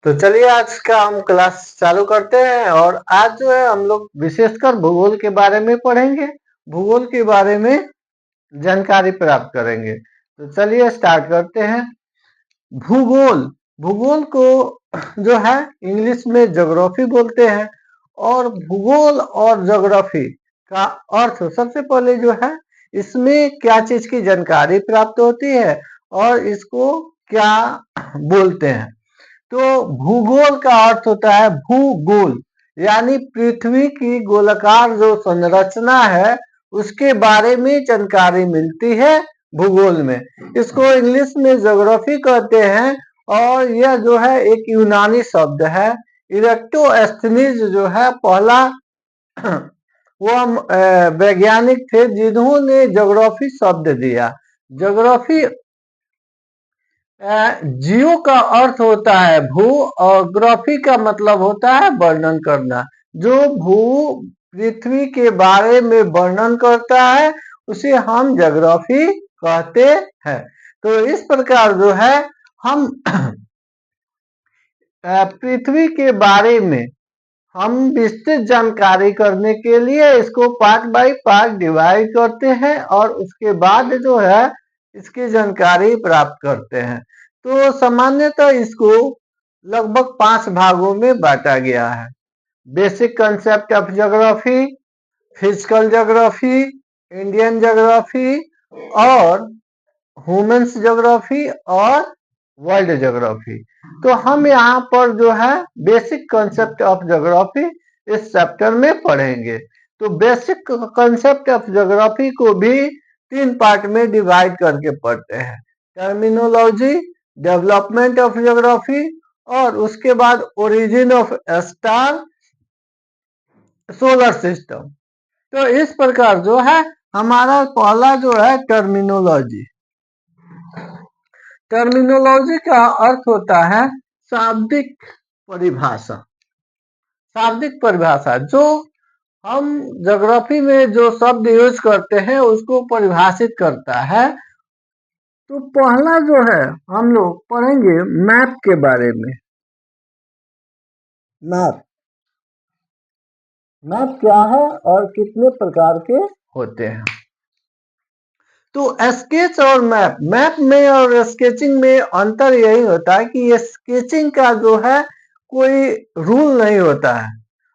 तो चलिए आज का हम क्लास चालू करते हैं और आज जो है हम लोग विशेषकर भूगोल के बारे में पढ़ेंगे। भूगोल के बारे में जानकारी प्राप्त करेंगे। तो चलिए स्टार्ट करते हैं। भूगोल भूगोल को जो है इंग्लिश में ज्योग्राफी बोलते हैं। और भूगोल और ज्योग्राफी का अर्थ सबसे पहले जो है इसमें क्या चीज की जानकारी प्राप्त होती है और इसको क्या बोलते हैं। तो भूगोल का अर्थ होता है भूगोल, यानी पृथ्वी की गोलाकार जो संरचना है उसके बारे में जानकारी मिलती है भूगोल में। इसको इंग्लिश में ज्योग्राफी कहते हैं। और यह जो है एक यूनानी शब्द है। इरेक्टोस्थनीज जो है पहला वो वैज्ञानिक थे जिन्होंने ज्योग्राफी शब्द दिया। ज्योग्राफी जियो का अर्थ होता है भू और ग्राफी का मतलब होता है वर्णन करना। जो भू पृथ्वी के बारे में वर्णन करता है उसे हम ज्योग्राफी कहते हैं। तो इस प्रकार जो है हम पृथ्वी के बारे में हम विस्तृत जानकारी करने के लिए इसको पार्ट बाय पार्ट डिवाइड करते हैं और उसके बाद जो है इसकी जानकारी प्राप्त करते हैं। तो सामान्यतः इसको लगभग 5 भागों में बांटा गया है। Basic concept of geography, physical geography, Indian geography और ह्यूमन्स ज्योग्राफी और वर्ल्ड ज्योग्राफी। तो हम यहाँ पर जो है बेसिक कंसेप्ट ऑफ ज्योग्राफी इस चैप्टर में पढ़ेंगे। तो बेसिक कंसेप्ट ऑफ ज्योग्राफी को भी 3 पार्ट में डिवाइड करके पढ़ते हैं। टर्मिनोलॉजी, डेवलपमेंट ऑफ ज्योग्राफी और उसके बाद origin of star, solar system. तो इस प्रकार जो है हमारा पहला जो है टर्मिनोलॉजी। टर्मिनोलॉजी का अर्थ होता है शाब्दिक परिभाषा। शाब्दिक परिभाषा जो हम ज्योग्राफी में जो शब्द यूज करते हैं उसको परिभाषित करता है। तो पहला जो है हम लोग पढ़ेंगे मैप के बारे में। मैप मैप क्या है और कितने प्रकार के होते हैं। तो स्केच और मैप, मैप में और स्केचिंग में अंतर यही होता है कि ये स्केचिंग का जो है कोई रूल नहीं होता है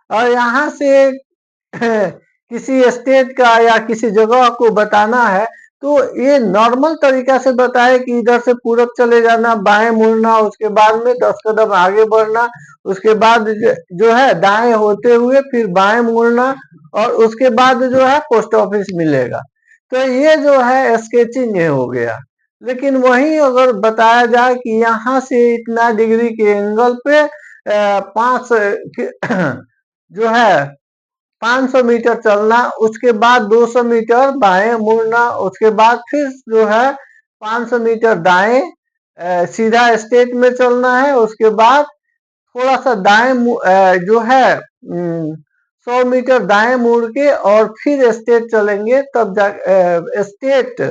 और यहाँ से किसी स्टेट का या किसी जगह को बताना है तो ये नॉर्मल तरीका से बताए कि इधर से पूरब चले जाना, बाएं मुड़ना, उसके बाद में 10 कदम आगे बढ़ना, उसके बाद जो है दाएं होते हुए फिर बाएं मुड़ना और उसके बाद जो है पोस्ट ऑफिस मिलेगा। तो ये जो है स्केचिंग हो गया। लेकिन वहीं अगर बताया जाए कि यहाँ से इतना डिग्री के एंगल पे 5 जो है 500 मीटर चलना, उसके बाद 200 मीटर बाएं मुड़ना, उसके बाद फिर जो है 500 मीटर दाएं सीधा स्ट्रेट में चलना है, उसके बाद थोड़ा सा दाएं जो है 100 मीटर दाएं मुड़ के और फिर स्ट्रेट चलेंगे तब स्ट्रेट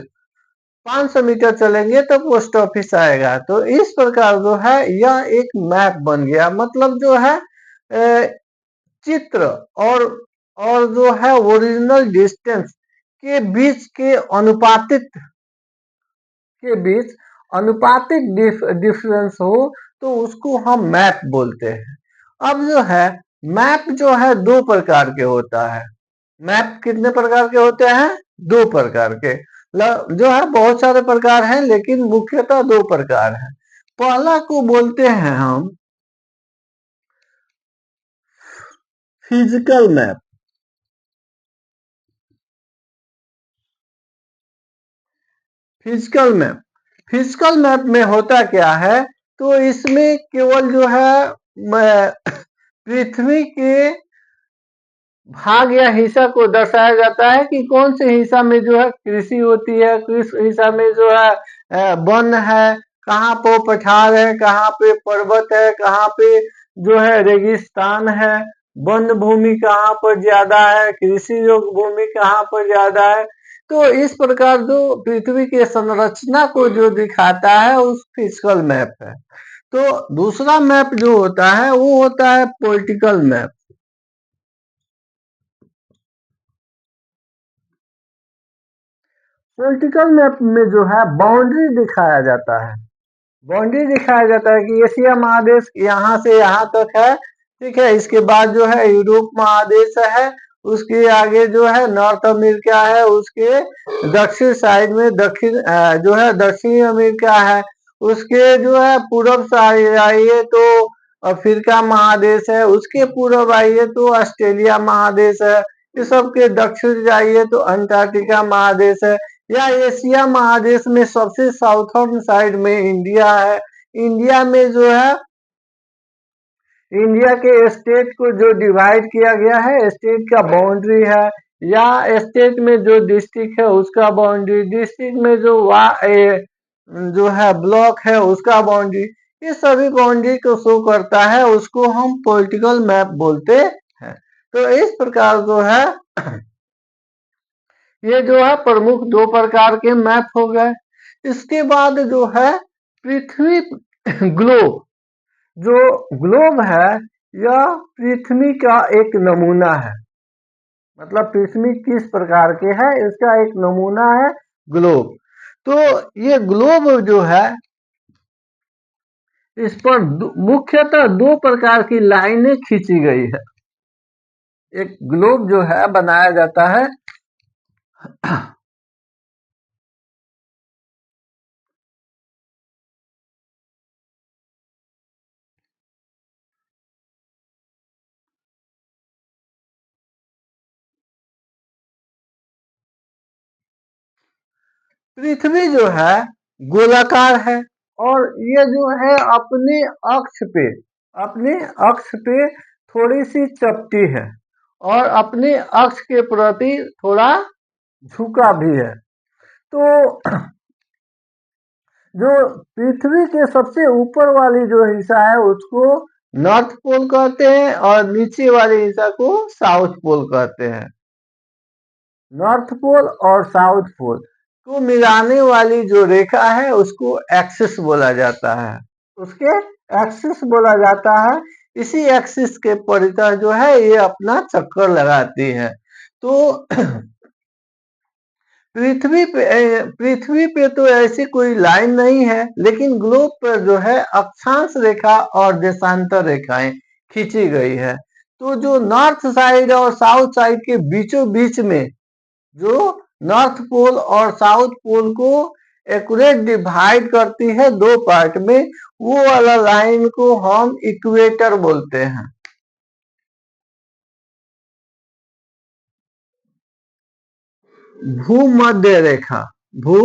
500 मीटर चलेंगे तो पोस्ट ऑफिस आएगा। तो इस प्रकार जो है यह एक मैप बन गया। मतलब जो है चित्र और जो है ओरिजिनल डिस्टेंस के बीच के अनुपातिक डिफरेंस हो तो उसको हम मैप बोलते हैं। अब जो है मैप जो है 2 प्रकार के होता है। मैप कितने प्रकार के होते हैं? 2 प्रकार के। जो है बहुत सारे प्रकार हैं लेकिन मुख्यतः 2 प्रकार हैं। पहला को बोलते हैं हम physical map. Physical map physical map में होता क्या है? तो इसमें केवल जो है पृथ्वी के भाग या हिस्सा को दर्शाया जाता है कि कौन से हिस्सा में जो है कृषि होती है, किस हिस्सा में जो है वन है, कहाँ पे पठार है, कहाँ पे पर्वत है, कहाँ पे जो है रेगिस्तान है, वन भूमि कहाँ पर ज्यादा है, कृषि योग्य भूमि कहाँ पर ज्यादा है। तो इस प्रकार जो पृथ्वी की संरचना को जो दिखाता है उस फिजिकल मैप है। तो दूसरा मैप जो होता है वो होता है पॉलिटिकल मैप। पॉलिटिकल मैप में जो है बाउंड्री दिखाया जाता है, बाउंड्री दिखाया जाता है कि एशिया महादेश यहाँ से यहाँ तक है, ठीक है। इसके बाद जो है यूरोप महादेश है, उसके आगे जो है नॉर्थ अमेरिका है, उसके दक्षिण साइड में दक्षिण जो है दक्षिणी अमेरिका है, उसके जो है पूर्व साइड आइए तो अफ्रीका महादेश है, उसके पूर्व आइए तो ऑस्ट्रेलिया महादेश है, इस सब के दक्षिण जाइए तो अंटार्कटिका महादेश है। या एशिया महादेश में सबसे साउथर्न साइड में इंडिया है। इंडिया में जो है इंडिया के स्टेट को जो डिवाइड किया गया है, स्टेट का बाउंड्री है, या स्टेट में जो डिस्ट्रिक्ट है उसका बाउंड्री, डिस्ट्रिक्ट में जो जो है ब्लॉक है उसका बाउंड्री, ये सभी बाउंड्री को शो करता है, उसको हम पॉलिटिकल मैप बोलते हैं। तो इस प्रकार जो है ये जो है प्रमुख दो प्रकार के मैप हो गए। इसके बाद जो है पृथ्वी ग्लोब, जो ग्लोब है यह पृथ्वी का एक नमूना है, मतलब पृथ्वी किस प्रकार के है इसका एक नमूना है ग्लोब। तो ये ग्लोब जो है इस पर मुख्यतः दो प्रकार की लाइनें खींची गई है। एक ग्लोब जो है बनाया जाता है पृथ्वी जो है गोलाकार है, और ये जो है अपने अक्ष पे थोड़ी सी चपटी है, और अपने अक्ष के प्रति थोड़ा झुका भी है। तो जो पृथ्वी के सबसे ऊपर वाली जो हिस्सा है उसको नॉर्थ पोल कहते हैं, और नीचे वाले हिस्सा को साउथ पोल कहते हैं। नॉर्थ पोल और साउथ पोल को मिलाने वाली जो रेखा है उसको एक्सिस बोला जाता है, उसके एक्सिस बोला जाता है। इसी एक्सिस के परितः जो है ये अपना चक्कर लगाती है। तो पृथ्वी पे तो ऐसी कोई लाइन नहीं है, लेकिन ग्लोब पर जो है अक्षांश रेखा और देशांतर रेखाएं खींची गई है। तो जो नॉर्थ साइड और साउथ साइड के बीचों बीच में जो नॉर्थ पोल और साउथ पोल को एक्यूरेट डिवाइड करती है दो पार्ट में, वो वाला लाइन को हम इक्वेटर बोलते हैं। भूमध्य रेखा, भू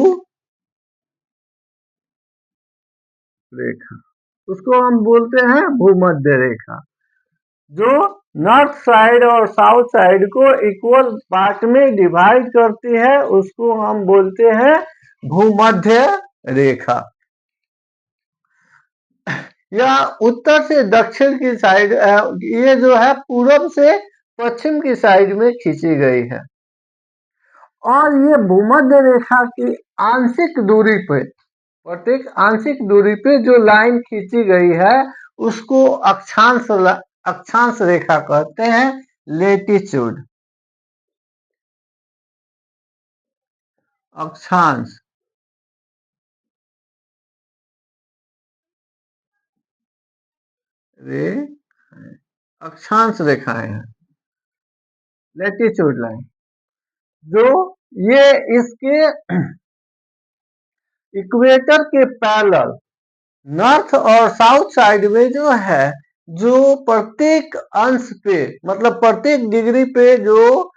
रेखा, उसको हम बोलते हैं भूमध्य रेखा। जो नॉर्थ साइड और साउथ साइड को इक्वल पार्ट में डिवाइड करती है उसको हम बोलते हैं भूमध्य रेखा। या उत्तर से दक्षिण की साइड, ये जो है पूरब से पश्चिम की साइड में खींची गई है। और ये भूमध्य रेखा की आंशिक दूरी पे, प्रत्येक आंशिक दूरी पे जो लाइन खींची गई है उसको अक्षांश रेखा कहते हैं, लेटीट्यूड, अक्षांश रे अक्षांश रेखाएं हैं, लेटीट्यूड लाइन, जो ये इसके इक्वेटर के पैरेलल नॉर्थ और साउथ साइड में जो है, जो प्रत्येक अंश पे मतलब प्रत्येक डिग्री पे जो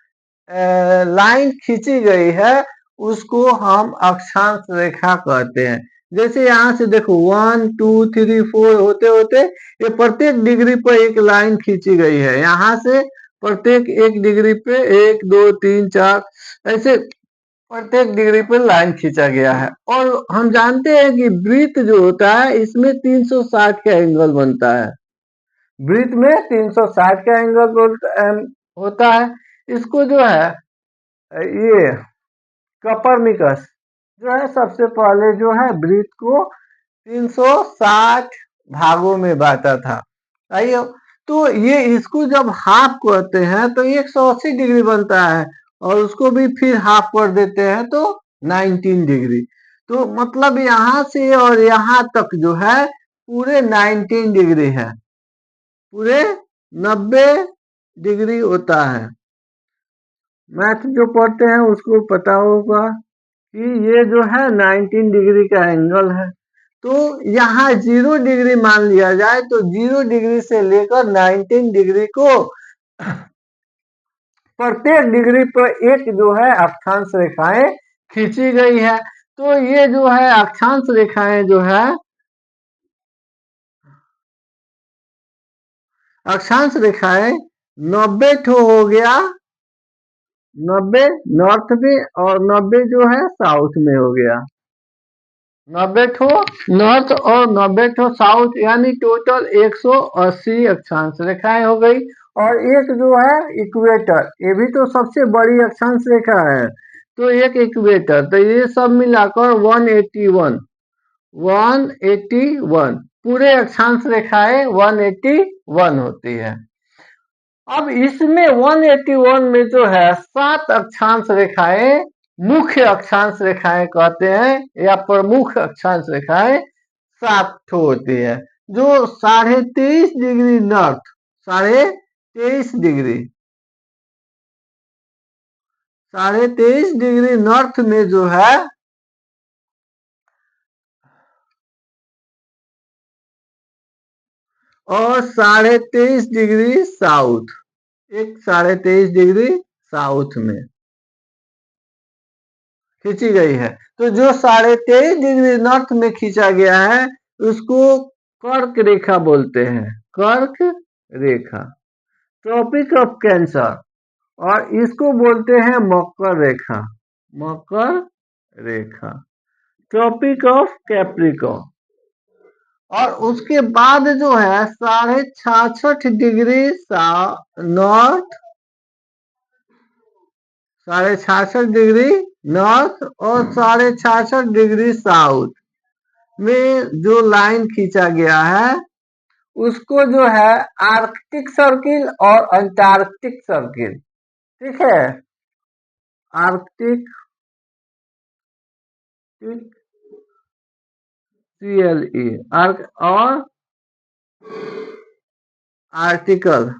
लाइन खींची गई है उसको हम अक्षांश रेखा कहते हैं। जैसे यहाँ से देखो 1 2 3 4 होते होते ये प्रत्येक डिग्री पर एक लाइन खींची गई है, यहाँ से प्रत्येक एक डिग्री पे 1 2 3 4 ऐसे प्रत्येक डिग्री पर लाइन खींचा गया है। और हम जानते हैं कि वृत्त जो होता है इसमें 360 का एंगल बनता है, वृत्त में 360 का एंगल होता है। इसको जो है ये कोपरनिकस जो है सबसे पहले जो है वृत्त को 360 भागों में बांटा था। आइए, तो ये इसको जब हाफ करते हैं तो 180 डिग्री बनता है, और उसको भी फिर हाफ कर देते हैं तो 19 डिग्री। तो मतलब यहाँ से और यहाँ तक जो है पूरे 19 डिग्री है, पूरे 90 डिग्री होता है। मैथ जो पढ़ते हैं उसको पता होगा कि ये जो है 19 डिग्री का एंगल है। तो यहाँ 0 डिग्री मान लिया जाए तो 0 डिग्री से लेकर 19 डिग्री को प्रत्येक डिग्री पर एक जो है अक्षांश रेखाएं खींची गई है। तो ये जो है अक्षांश रेखाएं जो है, अक्षांश रेखाएं 90 ठो हो गया, 90 नॉर्थ में और 90 जो है साउथ में हो गया। 90 ठो नॉर्थ और 90 ठो साउथ, यानी टोटल 180 अक्षांश रेखाएं हो गई। और एक जो है इक्वेटर, ये भी तो सबसे बड़ी अक्षांश रेखा है, तो एक इक्वेटर, तो ये सब मिलाकर 181 पूरे अक्षांश रेखाएं 181 होती है। अब इसमें 181 में जो है 7 अक्षांश रेखाएं मुख्य अक्षांश रेखाएं कहते हैं, या प्रमुख अक्षांश रेखाएं 7 ठो होती है, जो 23.5 degree north, 23.5 degree, 23.5 degree north में जो है और 23.5 डिग्री साउथ, एक 23.5 डिग्री साउथ में खींची गई है। तो जो 23.5 डिग्री नॉर्थ में खींचा गया है उसको कर्क रेखा बोलते हैं, कर्क रेखा, ट्रॉपिक ऑफ कैंसर, और इसको बोलते हैं मकर रेखा, मकर रेखा, ट्रॉपिक ऑफ कैप्रिकॉर्न। और उसके बाद जो है 66.5 डिग्री नॉर्थ, 66.5 डिग्री नॉर्थ और 66.5 डिग्री साउथ में जो लाइन खींचा गया है उसको जो है आर्कटिक सर्किल और अंटार्कटिक सर्किल, ठीक है, आर्कटिक CLE आर्क और article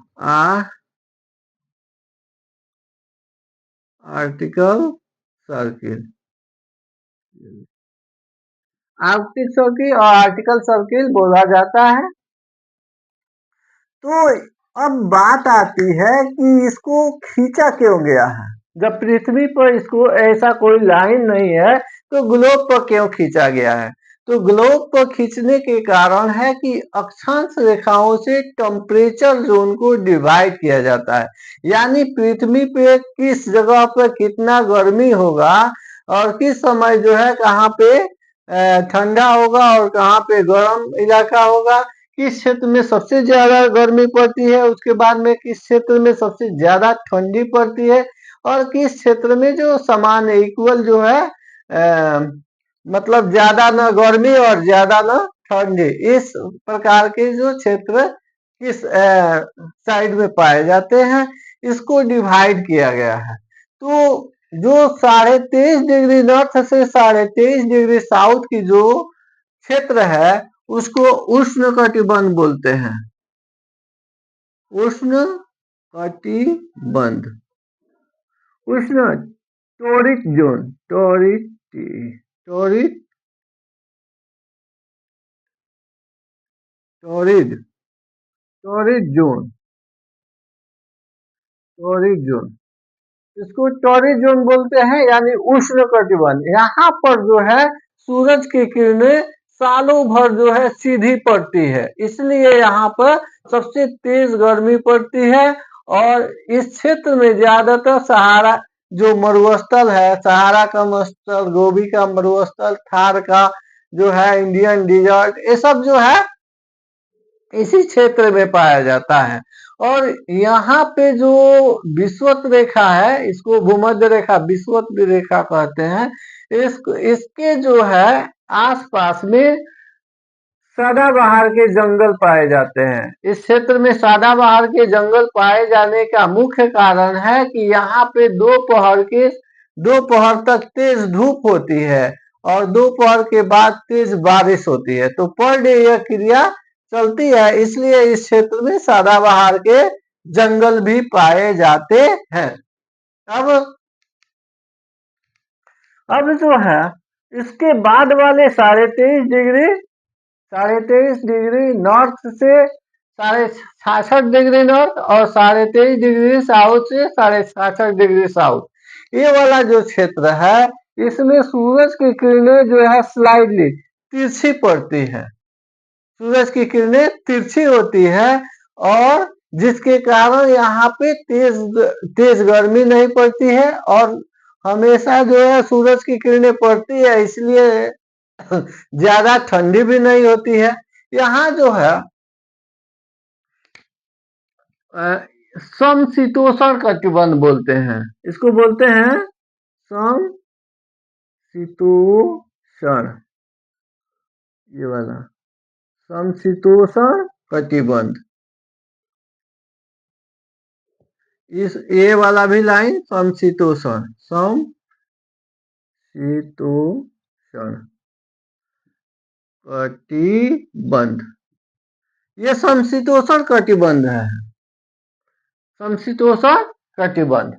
article circle, Arctic circle और आर्टिकल सर्किल बोला जाता है। तो अब बात आती है कि इसको खींचा क्यों गया है, जब पृथ्वी पर इसको ऐसा कोई लाइन नहीं है तो ग्लोब पर क्यों खींचा गया है। तो ग्लोब पर खींचने के कारण है कि अक्षांश रेखाओं से टेम्परेचर जोन को डिवाइड किया जाता है, यानी पृथ्वी पे किस जगह पर कितना गर्मी होगा और किस समय जो है कहाँ पे ठंडा होगा और कहाँ पे गर्म इलाका होगा, किस क्षेत्र में सबसे ज्यादा गर्मी पड़ती है, उसके बाद में किस क्षेत्र में सबसे ज्यादा ठंडी पड़ती है, और किस क्षेत्र में जो समान इक्वल जो है मतलब ज्यादा न गर्मी और ज्यादा न ठंडी, इस प्रकार के जो क्षेत्र किस साइड में पाए जाते हैं, इसको डिवाइड किया गया है। तो जो 23.5 डिग्री नॉर्थ से 23.5 डिग्री साउथ की जो क्षेत्र है उसको उष्ण कटिबंध बोलते हैं, उष्ण कटिबंध, उष्ण toric zone, torrid torrid torrid zone, torrid zone, इसको टोरिड जोन बोलते हैं, यानी उष्ण कटिबंध। यहाँ पर जो है सूरज की किरणें सालों भर जो है सीधी पड़ती है, इसलिए यहाँ पर सबसे तेज गर्मी पड़ती है। और इस क्षेत्र में ज्यादातर सहारा जो मरुस्थल है, सहारा का मरुस्थल, गोबी का मरुस्थल, थार का जो है इंडियन डिजर्ट, ये सब जो है इसी क्षेत्र में पाया जाता है। और यहाँ पे जो विषुवत रेखा है, इसको भूमध्य रेखा, विषुवत रेखा कहते हैं, इसके जो है आसपास में सदाबहार के जंगल पाए जाते हैं। इस क्षेत्र में सदाबहार के जंगल पाए जाने का मुख्य कारण है कि यहाँ पे दोपहर तक तेज धूप होती है और दोपहर के बाद तेज बारिश होती है, तो पर डे यह क्रिया चलती है, इसलिए इस क्षेत्र में सदाबहार के जंगल भी पाए जाते हैं। अब जो है इसके बाद वाले 23.5 डिग्री नॉर्थ से 66.5 डिग्री नॉर्थ और 23.5 डिग्री साउथ से 66.5 डिग्री साउथ, ये वाला जो क्षेत्र है इसमें सूरज की किरणें जो है स्लाइडली तिरछी पड़ती है, सूरज की किरणें तिरछी होती है और जिसके कारण यहाँ पे तेज गर्मी नहीं पड़ती है और हमेशा जो है सूरज की किरणें पड़ती है, इसलिए ज्यादा ठंडी भी नहीं होती है। यहाँ जो है समशीतोष्ण कटिबंध बोलते हैं, इसको बोलते हैं समशीतोष्ण, ये वाला समशीतोष्ण कटिबंध, इस ये वाला भी लाइन समशीतोष्ण कटिबंध, ये समशीतोष्ण कटिबंध है, समशीतोष्ण कटिबंध,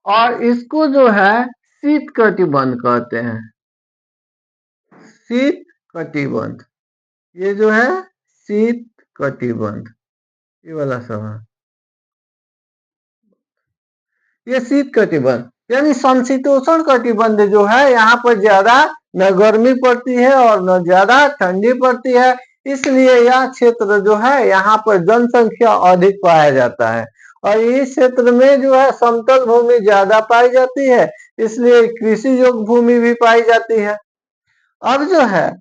और इसको जो है शीत कटिबंध कहते हैं, शीत कटिबंध, ये जो है शीत कटिबंध, ये वाला सब है, ये शीत कटिबंध। यानी समशीतोष्ण कटिबंध जो है यहाँ पर ज्यादा न गर्मी पड़ती है और न ज्यादा ठंडी पड़ती है, इसलिए यह क्षेत्र जो है यहाँ पर जनसंख्या अधिक पाया जाता है और इस क्षेत्र में जो है समतल भूमि ज्यादा पाई जाती है, इसलिए कृषि योग्य भूमि भी पाई जाती है। अब जो है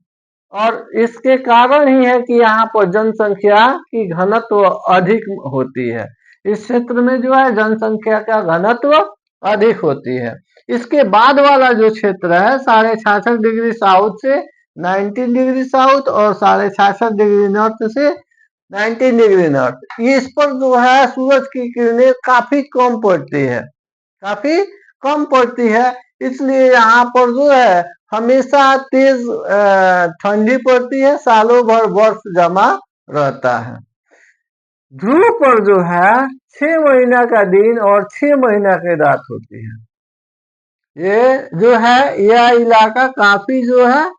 और इसके कारण ही है कि यहाँ पर जनसंख्या की घनत्व अधिक होती है, इस क्षेत्र में जो है जनसंख्या का घनत्व अधिक होती है। इसके बाद वाला जो क्षेत्र है 66.5 डिग्री साउथ से 19 डिग्री साउथ और 66 डिग्री नॉर्थ से 19 डिग्री नॉर्थ, इस पर जो है सूरज की किरणें काफी कम पड़ती है, काफी कम पड़ती है, इसलिए यहाँ पर जो है हमेशा तेज ठंडी पड़ती है, सालों भर बर्फ जमा रहता है। ध्रुव पर जो है 6 महीना का दिन और 6 महीना की रात होती है। ये जो है यह इलाका काफी जो है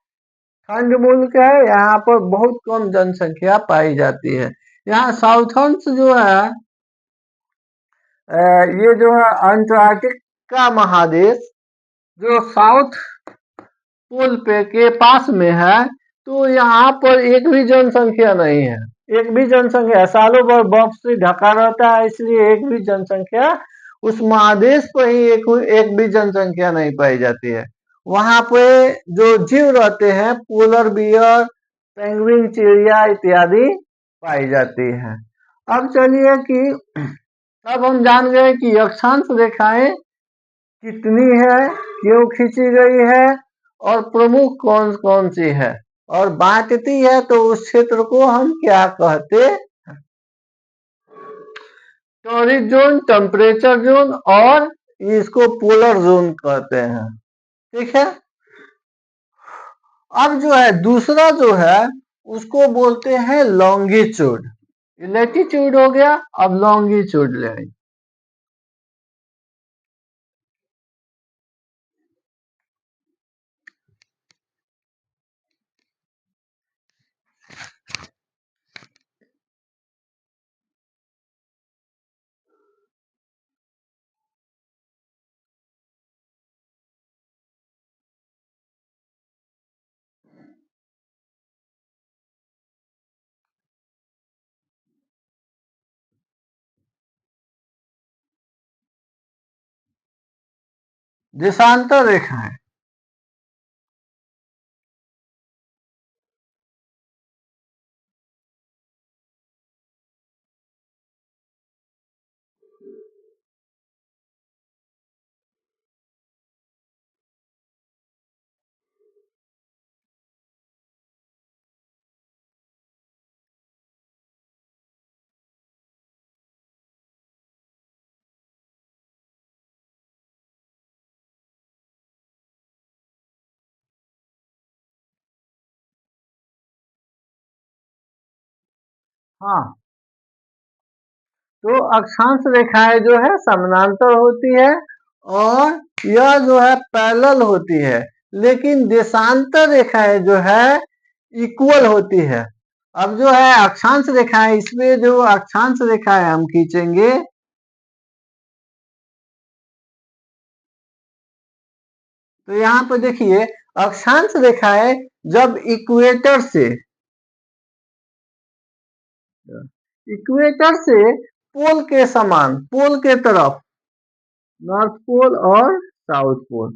ठंड मुल्क है, यहाँ पर बहुत कम जनसंख्या पाई जाती है। यहाँ साउथर्न्स जो है ये जो है अंटार्कटिका महादेश जो साउथ पोल पे के पास में है, तो यहाँ पर एक भी जनसंख्या नहीं है, एक भी जनसंख्या, सालों भर बर्फ से ढका रहता है, इसलिए एक भी जनसंख्या उस महादेश पर ही एक भी जनसंख्या नहीं पाई जाती है। वहां पे जो जीव रहते हैं पोलर बियर, पेंगुइन, चिड़िया इत्यादि पाई जाती है। अब चलिए कि अब हम जान गए कि अक्षांश रेखाएं कितनी है, क्यों खींची गई है और प्रमुख कौन कौन सी है और बांटती है तो उस क्षेत्र को हम क्या कहते हैं, टॉरिड जोन, टेम्परेचर जोन और इसको पोलर जोन कहते हैं। ठीक है, अब जो है दूसरा जो है उसको बोलते हैं लॉन्गिट्यूड, लैटिट्यूड हो गया, अब लॉन्गिट्यूड लेंगे। देशांतर रेखाएं, हाँ, तो अक्षांश रेखाएं जो है समानांतर होती है और यह जो है पैरेलल होती है, लेकिन देशांतर रेखाएं जो है इक्वल होती है। अब जो है अक्षांश रेखाएं, इसमें जो अक्षांश रेखाएं हम खींचेंगे, तो यहाँ पर देखिए अक्षांश रेखाएं जब इक्वेटर से पोल के समान, पोल के तरफ, नॉर्थ पोल और साउथ पोल,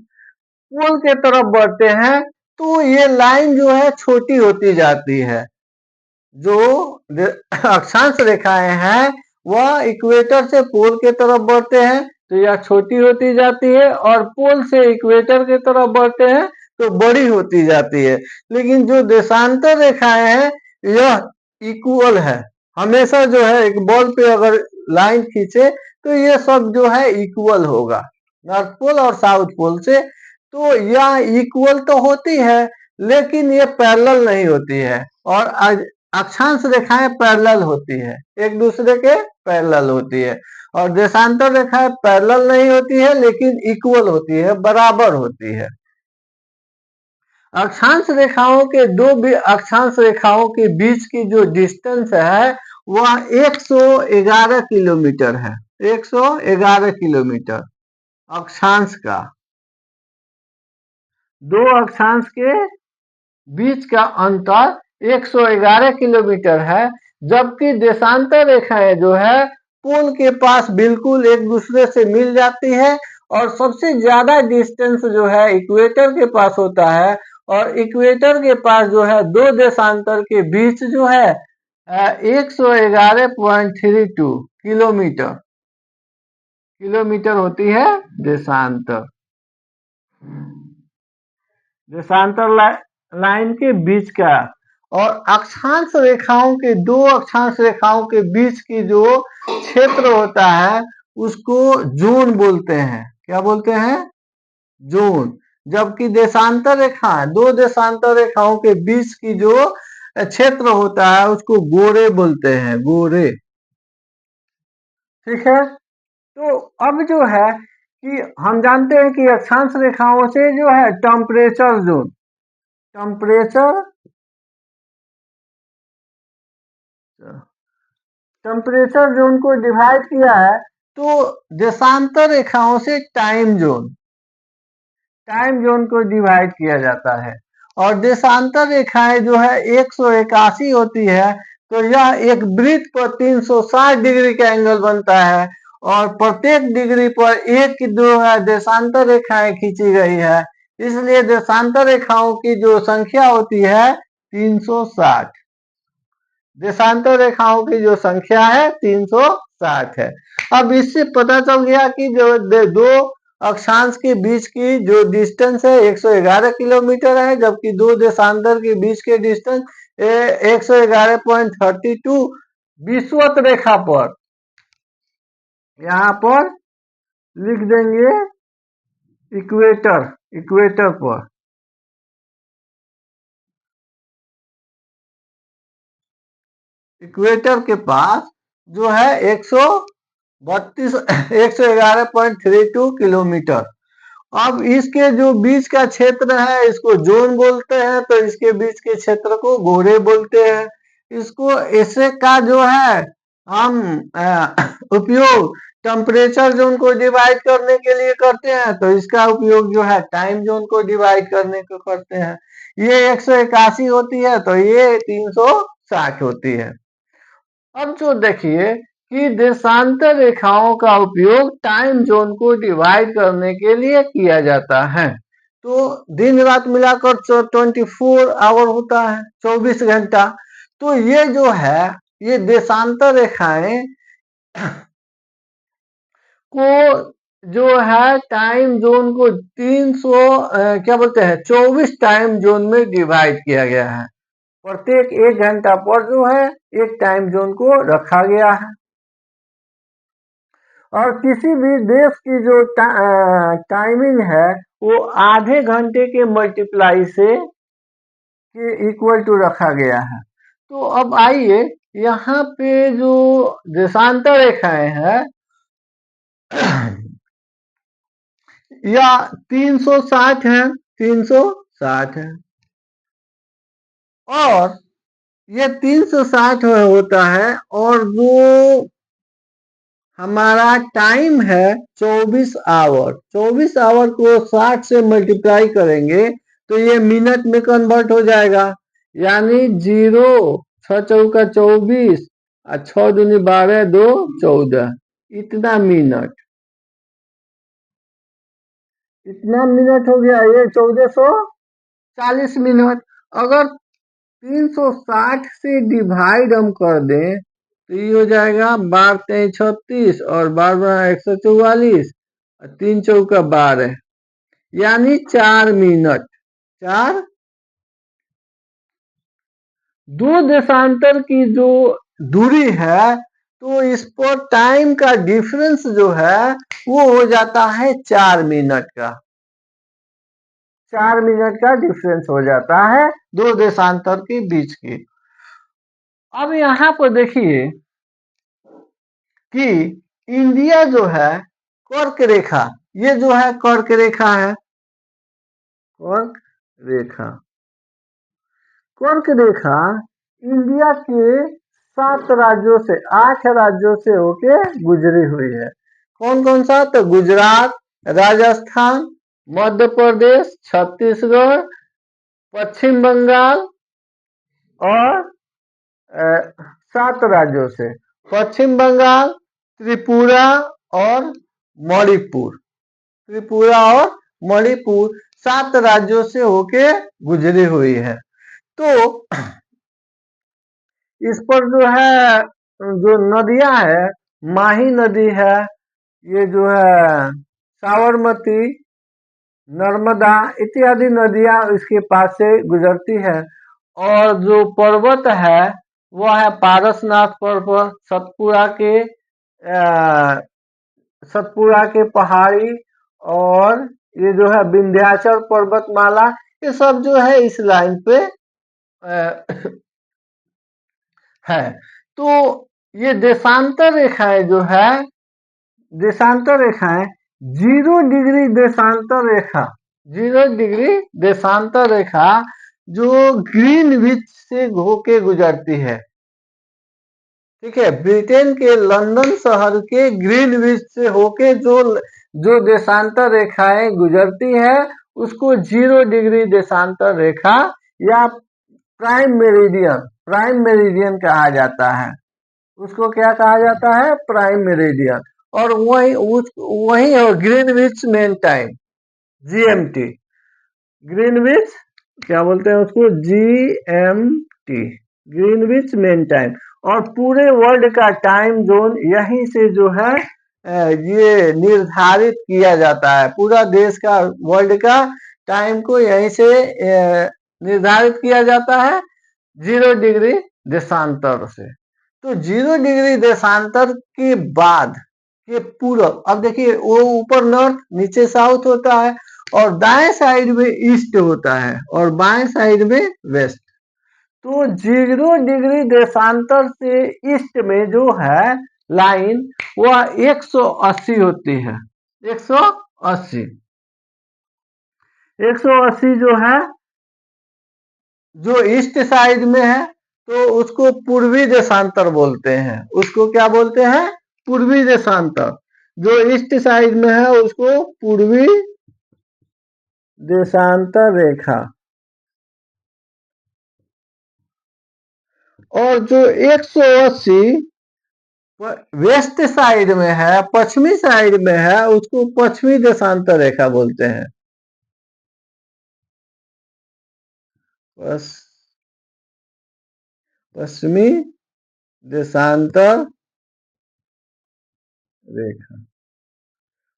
पोल के तरफ बढ़ते हैं, तो ये लाइन जो है छोटी होती जाती है। जो अक्षांश रेखाएं हैं वह इक्वेटर से पोल के तरफ बढ़ते हैं तो यह छोटी होती जाती है, और पोल से इक्वेटर के तरफ बढ़ते हैं तो बड़ी होती जाती है। लेकिन जो देशांतर रेखाएं हैं यह इक्वल है, हमेशा जो है एक बॉल पे अगर लाइन खींचे तो ये सब जो है इक्वल होगा, नॉर्थ पोल और साउथ पोल से। तो यह इक्वल तो होती है लेकिन ये पैरेलल नहीं होती है, और अक्षांश रेखाएं पैरेलल होती है, एक दूसरे के पैरेलल होती है, और देशांतर रेखाएं पैरेलल नहीं होती है लेकिन इक्वल होती है, बराबर होती है। अक्षांश रेखाओं के अक्षांश रेखाओं के बीच की जो डिस्टेंस है वह 111 किलोमीटर है, 111 किलोमीटर अक्षांश का। दो अक्षांश के बीच का अंतर 111 किलोमीटर है, जबकि देशांतर रेखाएं जो है पोल के पास बिल्कुल एक दूसरे से मिल जाती है, और सबसे ज्यादा डिस्टेंस जो है इक्वेटर के पास होता है, और इक्वेटर के पास जो है दो देशांतर के बीच जो है 111.32 किलोमीटर किलोमीटर होती है देशांतर। देशांतर लाइन के बीच का, और अक्षांश रेखाओं के दो अक्षांश रेखाओं के बीच की जो क्षेत्र होता है उसको जोन बोलते हैं। क्या बोलते हैं? जोन। जबकि देशांतर रेखा, दो देशांतर रेखाओं के बीच की जो क्षेत्र होता है उसको गोरे बोलते हैं, गोरे। ठीक है, तो अब जो है कि हम जानते हैं कि अक्षांश रेखाओं से जो है टेम्परेचर जोन, टेम्परेचर जोन को डिवाइड किया है, तो देशांतर रेखाओं से टाइम जोन को डिवाइड किया जाता है, और देशांतर रेखाएं जो है 181 होती है, तो यह एक वृत्त पर 360 डिग्री का एंगल बनता है, और प्रत्येक डिग्री पर एक जो है देशांतर रेखाएं खींची गई है, इसलिए देशांतर रेखाओं की जो संख्या होती है 360। देशांतर रेखाओं की जो संख्या है 360 है। अब इससे पता चल गया कि जो दो अक्षांश के बीच की जो डिस्टेंस है 111 किलोमीटर है, जबकि दो देशांतर के बीच के डिस्टेंस 111.32। विषुवत रेखा पर यहाँ पर लिख देंगे इक्वेटर पर, इक्वेटर के पास जो है 111.32 किलोमीटर। अब इसके जो बीच का क्षेत्र है इसको जोन बोलते हैं, तो इसके बीच के क्षेत्र को गोरे बोलते हैं। इसको ऐसे का जो है हम उपयोग टेम्परेचर जोन को डिवाइड करने के लिए करते हैं, तो इसका उपयोग जो है टाइम जोन को डिवाइड करने को करते हैं। ये 181 होती है तो ये 360 होती है। अब जो देखिए कि देशांतर रेखाओं का उपयोग टाइम जोन को डिवाइड करने के लिए किया जाता है, तो दिन रात मिलाकर 24 आवर होता है, 24 घंटा। तो ये जो है ये देशांतर रेखाएं को जो है टाइम जोन को 24 टाइम जोन में डिवाइड किया गया है। प्रत्येक 1 घंटा पर जो है एक टाइम जोन को रखा गया है, और किसी भी देश की जो टाइमिंग है वो आधे घंटे के मल्टीप्लाई से के इक्वल टू रखा गया है। तो अब आइए यहाँ पे जो देशांतर रेखाएं हैं या 360 है, 360 है, और ये 360 होता है, और जो हमारा टाइम है 24 आवर, 24 आवर को 60 से मल्टीप्लाई करेंगे तो ये मिनट में कन्वर्ट हो जाएगा। यानी 0 6 चौका 24 और 6 दूनी 12 2 14, इतना मिनट, इतना मिनट हो गया। ये 1440 मिनट। अगर 360 से डिवाइड हम कर दें तो ये हो जाएगा 12 3 36 और 12 144 और 3 चौका 12, यानी 4 मिनट। 4 दो देशांतर की जो दूरी है, तो इस पर टाइम का डिफरेंस जो है वो हो जाता है 4 मिनट का। 4 मिनट का डिफरेंस हो जाता है दो देशांतर के बीच की। अब यहाँ पर देखिए कि इंडिया जो है कर्क रेखा, ये जो है कर्क रेखा है, कर्क रेखा, कर्क रेखा इंडिया के 7 राज्यों से 8 राज्यों से होके गुजरी हुई है। कौन कौन सा? तो गुजरात, राजस्थान, मध्य प्रदेश, छत्तीसगढ़, पश्चिम बंगाल और 7 राज्यों से पश्चिम बंगाल, त्रिपुरा और मणिपुर, त्रिपुरा और मणिपुर 7 राज्यों से होके गुजरी हुई है। तो इस पर जो है जो नदियां है, माही नदी है, ये जो है साबरमती, नर्मदा इत्यादि नदियां इसके पास से गुजरती है। और जो पर्वत है वह है पारसनाथ पर्वत, सतपुड़ा के पहाड़ी, और ये जो है विंध्याचल पर्वतमाला, ये सब जो है इस लाइन पे है। तो ये देशांतर रेखाएं जो है, देशांतर रेखाएं 0 डिग्री देशांतर रेखा, 0 डिग्री देशांतर रेखा जो ग्रीनविच से होके गुजरती है। ठीक है, ब्रिटेन के लंदन शहर के ग्रीनविच से होके जो देशांतर रेखाएं गुजरती है उसको 0 डिग्री देशांतर रेखा या प्राइम मेरिडियन, प्राइम मेरिडियन कहा जाता है। उसको क्या कहा जाता है? Prime meridian. और वही है Greenwich main time, GMT, Greenwich क्या बोलते हैं उसको? GMT, Greenwich main time. और पूरे वर्ल्ड का टाइम जोन यहीं से जो है ये निर्धारित किया जाता है। पूरा देश का, वर्ल्ड का टाइम को यहीं से निर्धारित किया जाता है 0 डिग्री देशांतर से। तो 0 डिग्री देशांतर के बाद के पूरब, अब देखिए वो ऊपर नॉर्थ नीचे साउथ होता है, और दाएं साइड में ईस्ट होता है और बाएं साइड में वेस्ट। तो 0 डिग्री देशांतर से ईस्ट में जो है लाइन वह 180 होती है। 180, 180 जो है, जो ईस्ट साइड में है तो उसको पूर्वी देशांतर बोलते हैं। उसको क्या बोलते हैं? पूर्वी देशांतर। जो ईस्ट साइड में है उसको पूर्वी देशांतर रेखा। और जो 180 वेस्ट साइड में है, पश्चिमी साइड में है, उसको पश्चिमी देशांतर रेखा बोलते हैं। पश्चिमी देशांतर रेखा।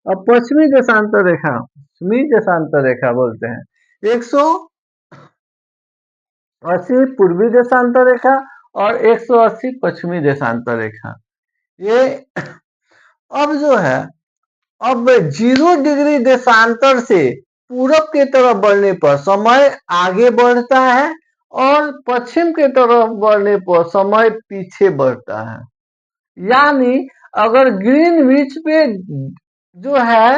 अब पश्चिमी देशांतर रेखा, पश्चिमी देशांतर रेखा बोलते हैं। 180 पूर्वी देशांतर रेखा और 180 पश्चिमी देशांतर रेखा। ये अब जो है, अब 0 डिग्री देशांतर से पूरब की तरफ बढ़ने पर समय आगे बढ़ता है और पश्चिम के तरफ बढ़ने पर समय पीछे बढ़ता है। यानी अगर ग्रीनविच पे जो है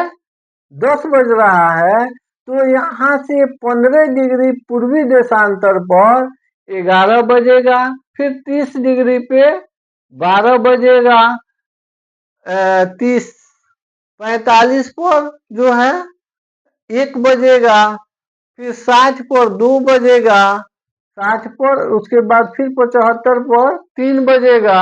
10 बज रहा है तो यहाँ से 15 डिग्री पूर्वी देशांतर पर 11 बजेगा, फिर 30 डिग्री पे 12 बजेगा, 30-45 पर जो है 1 बजेगा, फिर 60 पर 2 बजेगा, 60 पर उसके बाद फिर 75 पर 3 बजेगा।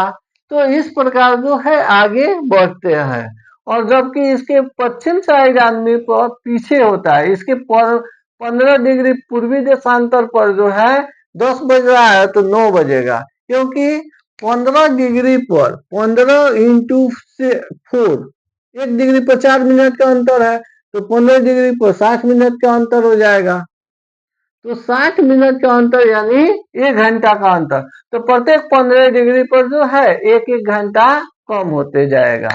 तो इस प्रकार जो है आगे बढ़ते हैं। और जबकि इसके पश्चिम साइड आने पर पीछे होता है। इसके 15 डिग्री पूर्वी देशांतर पर जो है 10 बज रहा है तो 9 बजेगा, क्योंकि 15 डिग्री पर 15 इंटू 4, 1 डिग्री पर 4 मिनट का अंतर है, तो 15 डिग्री पर 60 मिनट का अंतर हो जाएगा। तो 60 मिनट का अंतर यानी 1 घंटा का अंतर। तो प्रत्येक 15 डिग्री पर जो है 1-1 घंटा कम होते जाएगा।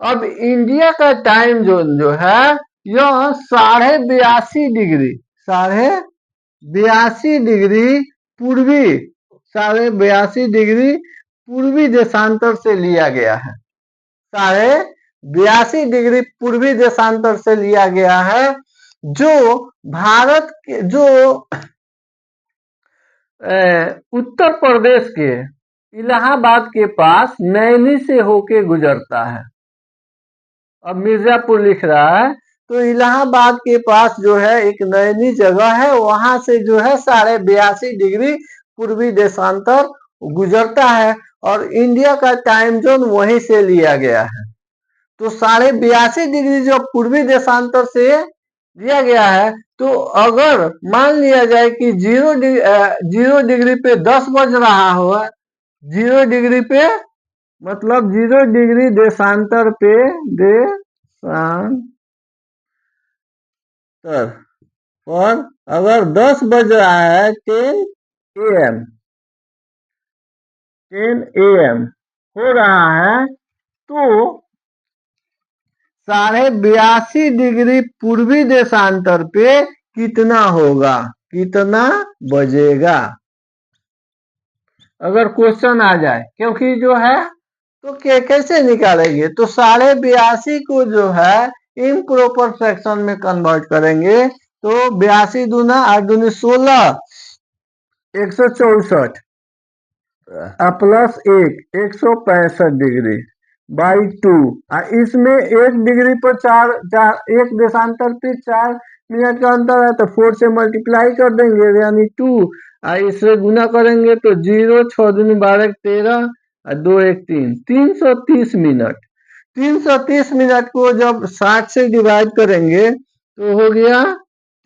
अब इंडिया का टाइम जोन जो है यह 82.5 डिग्री, 82.5 डिग्री पूर्वी, 82.5 डिग्री पूर्वी देशांतर से लिया गया है। 82.5 डिग्री पूर्वी देशांतर से लिया गया है, जो भारत के जो उत्तर प्रदेश के इलाहाबाद के पास नैनी से होके गुजरता है। अब मिर्जापुर लिख रहा है तो इलाहाबाद के पास जो है एक नैनी जगह है, वहां से जो है 82.5 डिग्री पूर्वी देशांतर गुजरता है और इंडिया का टाइम जोन वहीं से लिया गया है। तो 82.5 डिग्री जो पूर्वी देशांतर से दिया गया है, तो अगर मान लिया जाए कि 0 डिग्री पे 10 बज रहा हो, 0 डिग्री पे मतलब 0 डिग्री देशांतर पे और अगर 10 बज रहा है 10 AM हो रहा है, तो 82.5 डिग्री पूर्वी देशांतर पे कितना होगा, कितना बजेगा, अगर क्वेश्चन आ जाए। क्योंकि जो है तो कैसे निकालेंगे, तो 82.5 को जो है इम्प्रॉपर फ्रैक्शन में कन्वर्ट करेंगे, तो 82 दूना 8 दूनी 16, 164 प्लस 165 डिग्री बाई 2। इसमें 1 डिग्री पर 1 देशांतर पे 4 मिनट का अंतर है, तो 4 से मल्टीप्लाई कर देंगे यानी 2, इससे गुना करेंगे तो 0, 6 दूनी 12, 13 और 2 1 3, 330 मिनट। 330 मिनट को जब 60 से डिवाइड करेंगे तो हो गया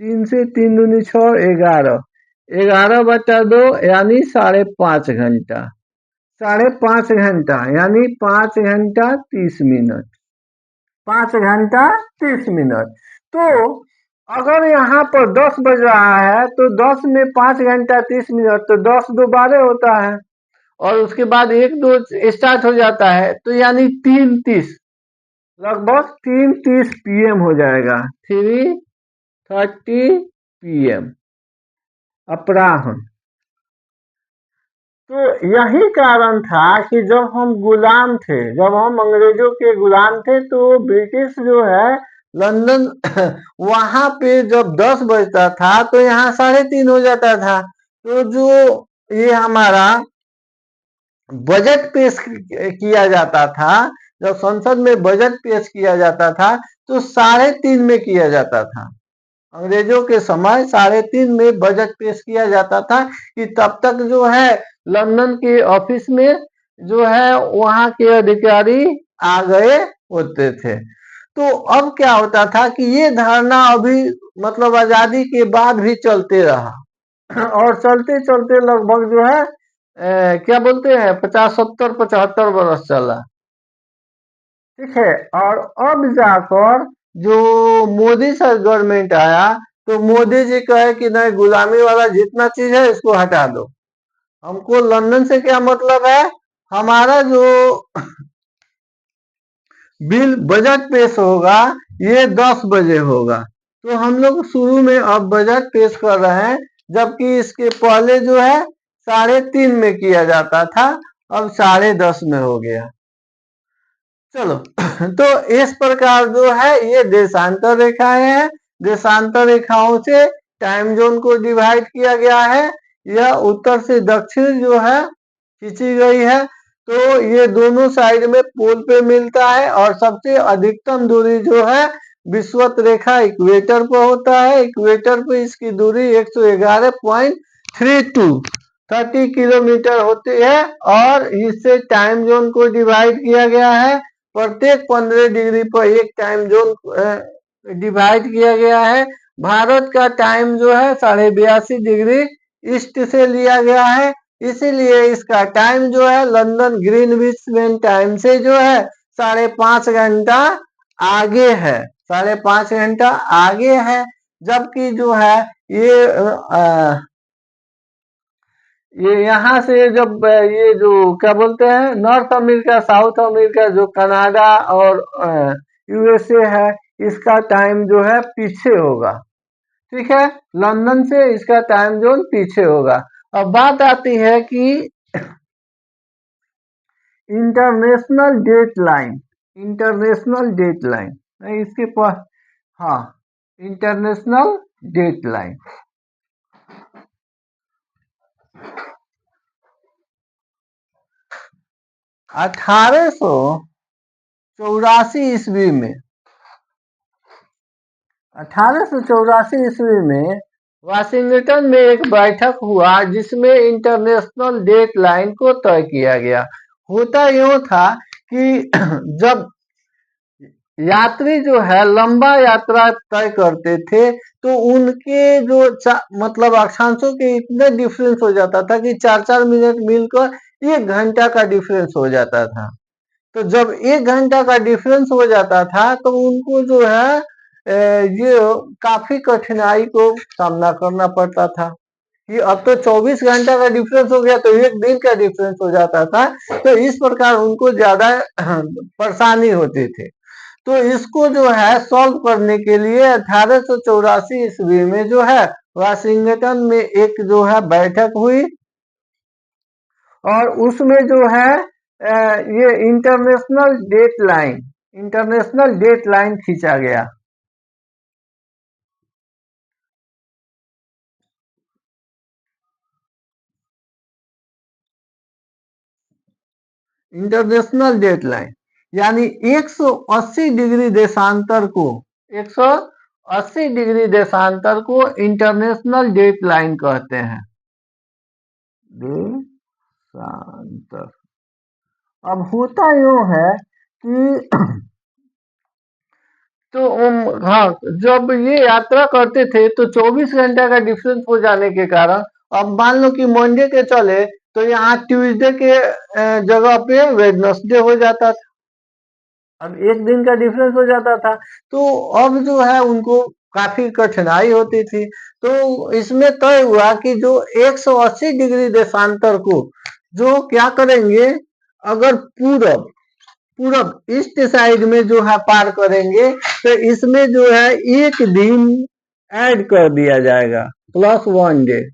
3 से 3 दूनी 6, 11, 11/2 यानी 5.5 घंटा, 5.5 घंटा यानी 5 घंटा 30 मिनट, 5 घंटा 30 मिनट। तो अगर यहाँ पर 10 बज रहा है तो 10 में 5 घंटा 30 मिनट, तो 10 2 12 होता है, और उसके बाद 1 2 स्टार्ट हो जाता है, तो यानी 3:30, लगभग 3:30 PM हो जाएगा, 3:30 PM अपराह्न। तो यही कारण था कि जब हम गुलाम थे, जब हम अंग्रेजों के गुलाम थे, तो ब्रिटिश जो है लंदन वहां पे जब 10 बजता था तो यहाँ 3:30 हो जाता था। तो जो ये हमारा बजट पेश किया जाता था, जब संसद में बजट पेश किया जाता था तो 3:30 में किया जाता था। अंग्रेजों के समय 3:30 में बजट पेश किया जाता था कि तब तक जो है लंदन के ऑफिस में जो है वहां के अधिकारी आ गए होते थे। तो अब क्या होता था कि ये धारणा अभी मतलब आजादी के बाद भी चलते रहा और चलते चलते लगभग जो है क्या बोलते हैं 50 70 75 बरस चला, ठीक है। और अब जाकर जो मोदी सर गवर्नमेंट आया तो मोदी जी कहे कि नहीं, गुलामी वाला जितना चीज है इसको हटा दो, हमको लंदन से क्या मतलब है, हमारा जो बिल बजट पेश होगा ये 10 बजे होगा। तो हम लोग शुरू में अब बजट पेश कर रहे हैं जबकि इसके पहले जो है 3.5 में किया जाता था, अब 10.5 में हो गया। चलो तो इस प्रकार जो है ये देशांतर रेखाएं हैं। देशांतर रेखाओं से टाइम जोन को डिवाइड किया गया है। यह उत्तर से दक्षिण जो है खींची गई है, तो ये दोनों साइड में पोल पे मिलता है और सबसे अधिकतम दूरी जो है विषुवत रेखा इक्वेटर पर होता है। इक्वेटर पे इसकी दूरी 111.32 किलोमीटर होती है और इससे टाइम जोन को डिवाइड किया गया है। प्रत्येक 15 डिग्री पर एक टाइम जोन डिवाइड किया गया है। भारत का टाइम जो है 82.5 डिग्री ईस्ट से लिया गया है, इसीलिए इसका टाइम जो है लंदन ग्रीनविच मेन टाइम से जो है 5.5 घंटा आगे है, 5.5 घंटा आगे है। जबकि जो है ये यहाँ से जब ये जो क्या बोलते हैं नॉर्थ अमेरिका, साउथ अमेरिका, जो कनाडा और यूएसए है, इसका टाइम जो है पीछे होगा। ठीक है, लंदन से इसका टाइम जोन पीछे होगा। अब बात आती है कि international date line, international date line इसके पास, हाँ, इंटरनेशनल डेट लाइन 1884 ईस्वी में, 1884 ईस्वी में वाशिंगटन में एक बैठक हुआ जिसमें इंटरनेशनल डेट लाइन को तय किया गया। होता यूं था कि जब यात्री जो है लंबा यात्रा तय करते थे तो उनके जो मतलब अक्षांशों के इतने डिफरेंस हो जाता था कि 4-4 मिनट मिलकर 1 घंटा का डिफरेंस हो जाता था। तो जब 1 घंटा का डिफरेंस हो जाता था तो उनको जो है ये काफी कठिनाई को सामना करना पड़ता था कि अब तो 24 घंटा का डिफरेंस हो गया तो 1 दिन का डिफरेंस हो जाता था, तो इस प्रकार उनको ज्यादा परेशानी होती थी। तो इसको जो है सॉल्व करने के लिए 1884 ईस्वी में जो है वाशिंगटन में एक जो है बैठक हुई और उसमें जो है ये international date line, international date line खींचा गया। इंटरनेशनल डेट लाइन यानी 180 डिग्री देशांतर को, 180 डिग्री देशांतर को इंटरनेशनल डेट लाइन कहते हैं, देशांतर। अब होता यूं है कि तो हाँ, जब ये यात्रा करते थे तो 24 घंटा का डिफरेंस हो जाने के कारण अब मान लो कि मंडे के चले तो यहाँ ट्यूसडे के जगह पे वेडनेसडे हो जाता था। अब 1 दिन का डिफरेंस हो जाता था, तो अब जो है उनको काफी कठिनाई होती थी। तो इसमें तय हुआ कि जो 180 डिग्री देशांतर को जो क्या करेंगे, अगर पूरब पूरब ईस्ट साइड में जो है पार करेंगे तो इसमें जो है 1 दिन ऐड कर दिया जाएगा, +1 डे।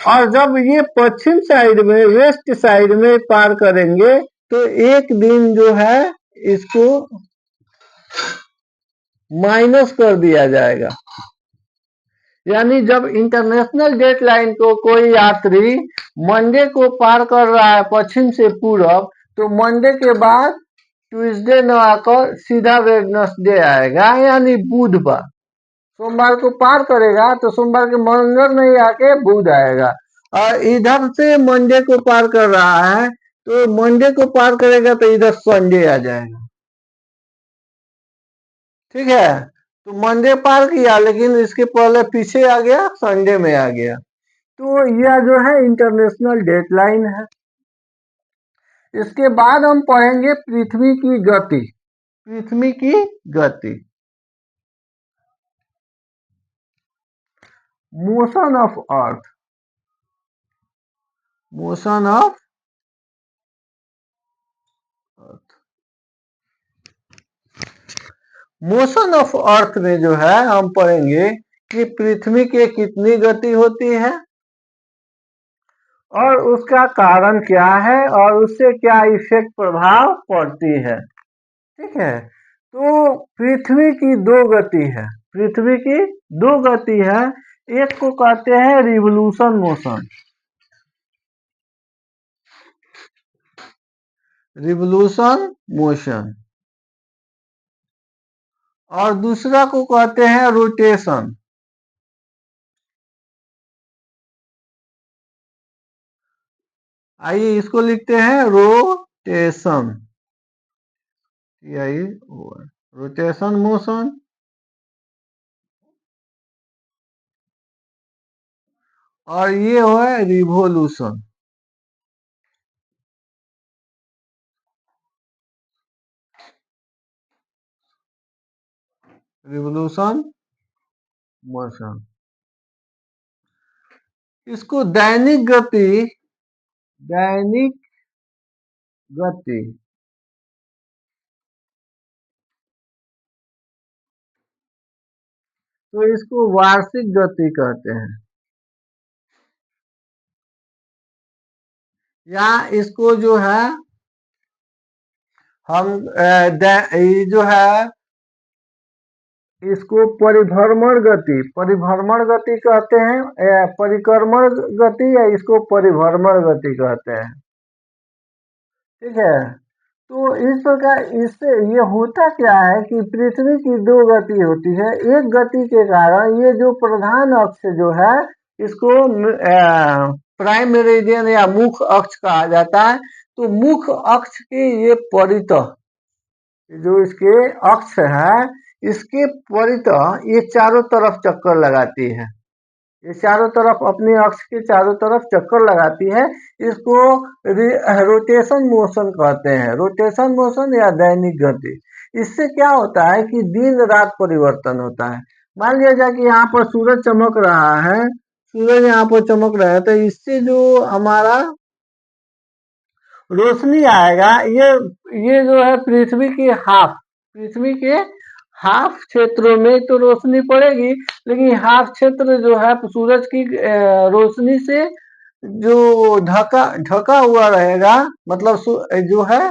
और जब ये पश्चिम साइड में, वेस्ट साइड में पार करेंगे तो 1 दिन जो है इसको माइनस कर दिया जाएगा। यानी जब इंटरनेशनल डेट लाइन को कोई यात्री मंडे को पार कर रहा है पश्चिम से पूरब, तो मंडे के बाद ट्यूसडे न आकर सीधा वेडनेसडे आएगा, यानी बुधवार। सोमवार को पार करेगा तो सोमवार के मंगल नहीं आके बुध आएगा। और इधर से मंडे को पार कर रहा है तो मंडे को पार करेगा तो इधर संडे आ जाएगा। ठीक है, तो मंडे पार किया लेकिन इसके पहले पीछे आ गया, संडे में आ गया। तो यह जो है इंटरनेशनल डेटलाइन है। इसके बाद हम पढ़ेंगे पृथ्वी की गति, पृथ्वी की गति, motion of earth, motion of earth. Motion of earth में जो है हम पढ़ेंगे कि पृथ्वी की कितनी गति होती है और उसका कारण क्या है और उससे क्या इफेक्ट प्रभाव पड़ती है। ठीक है, तो पृथ्वी की दो गति है, पृथ्वी की दो गति है। एक को कहते हैं रिवोल्यूशन मोशन, रिवोल्यूशन मोशन, और दूसरा को कहते हैं रोटेशन। आइए इसको लिखते हैं रोटेशन, यही रोटेशन मोशन और ये है रिवोल्यूशन। रिवोल्यूशन मोशन, इसको दैनिक गति, दैनिक गति, तो इसको वार्षिक गति कहते हैं, या इसको जो है हम ये जो है इसको परिभ्रमण गति, परिभ्रमण गति कहते हैं, परिक्रमण गति, या इसको परिभ्रमण गति कहते हैं। ठीक है, तो इस प्रकार इससे ये होता क्या है कि पृथ्वी की दो गति होती है। एक गति के कारण ये जो प्रधान अक्ष जो है इसको प्राइम मेरिडियन या मुख्य अक्ष कहा जाता है। तो मुख्य अक्ष के ये परितः जो इसके अक्ष है, इसके परितः ये चारों तरफ चक्कर लगाती है, ये चारों तरफ अपने अक्ष के चारों तरफ चक्कर लगाती है। इसको रोटेशन मोशन कहते हैं, रोटेशन मोशन या दैनिक गति। इससे क्या होता है कि दिन रात परिवर्तन होता है। मान लिया जाए कि यहाँ पर सूरज चमक रहा है, सूरज यहाँ पर चमक रहा है, तो इससे जो हमारा रोशनी आएगा, ये जो है पृथ्वी की हाफ, पृथ्वी के हाफ क्षेत्रों में तो रोशनी पड़ेगी, लेकिन हाफ क्षेत्र जो है सूरज की रोशनी से जो ढका ढका हुआ रहेगा, मतलब जो है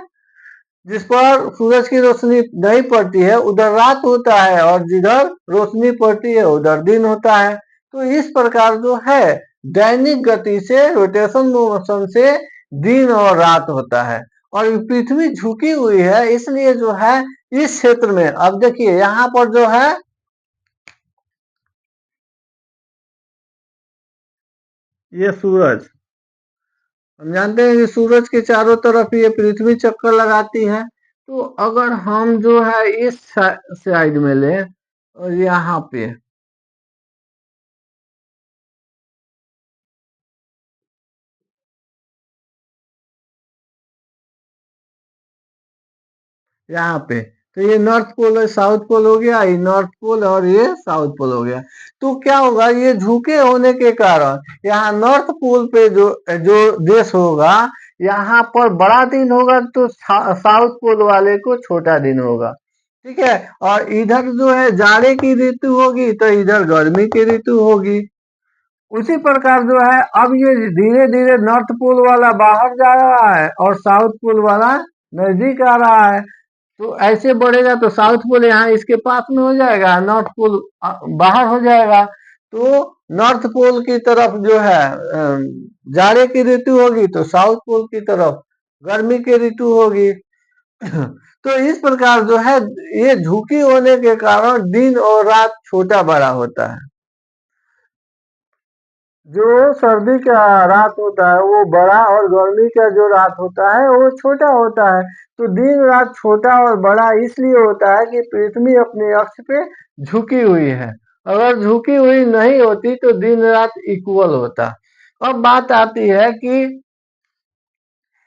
जिस पर सूरज की रोशनी नहीं पड़ती है उधर रात होता है, और जिधर रोशनी पड़ती है उधर दिन होता है। तो इस प्रकार जो है दैनिक गति से, रोटेशन मोशन से दिन और रात होता है। और पृथ्वी झुकी हुई है, इसलिए जो है इस क्षेत्र में, अब देखिए यहाँ पर जो है ये सूरज, हम जानते हैं कि सूरज के चारों तरफ ये पृथ्वी चक्कर लगाती है। तो अगर हम जो है इस साइड में ले और यहाँ पे, यहाँ पे, तो ये नॉर्थ पोल है, साउथ पोल हो गया, ये नॉर्थ पोल और ये साउथ पोल हो गया। तो क्या होगा, ये झुके होने के कारण यहाँ नॉर्थ पोल पे जो जो देश होगा, यहाँ पर बड़ा दिन होगा, तो साउथ पोल वाले को छोटा दिन होगा। ठीक है, और इधर जो है जाड़े की ऋतु होगी तो इधर गर्मी की ऋतु होगी। उसी प्रकार जो है अब ये धीरे धीरे नॉर्थ पोल वाला बाहर जा रहा है और साउथ पोल वाला नजदीक आ रहा है। तो ऐसे बढ़ेगा तो साउथ पोल यहाँ इसके पास में हो जाएगा, नॉर्थ पोल बाहर हो जाएगा। तो नॉर्थ पोल की तरफ जो है जाड़े की ऋतु होगी, तो साउथ पोल की तरफ गर्मी की ऋतु होगी। तो इस प्रकार जो है ये झुकी होने के कारण दिन और रात छोटा बड़ा होता है। जो सर्दी का रात होता है वो बड़ा, और गर्मी का जो रात होता है वो छोटा होता है। तो दिन रात छोटा और बड़ा इसलिए होता है कि पृथ्वी अपने अक्ष पे झुकी हुई है। अगर झुकी हुई नहीं होती तो दिन रात इक्वल होता। अब बात आती है कि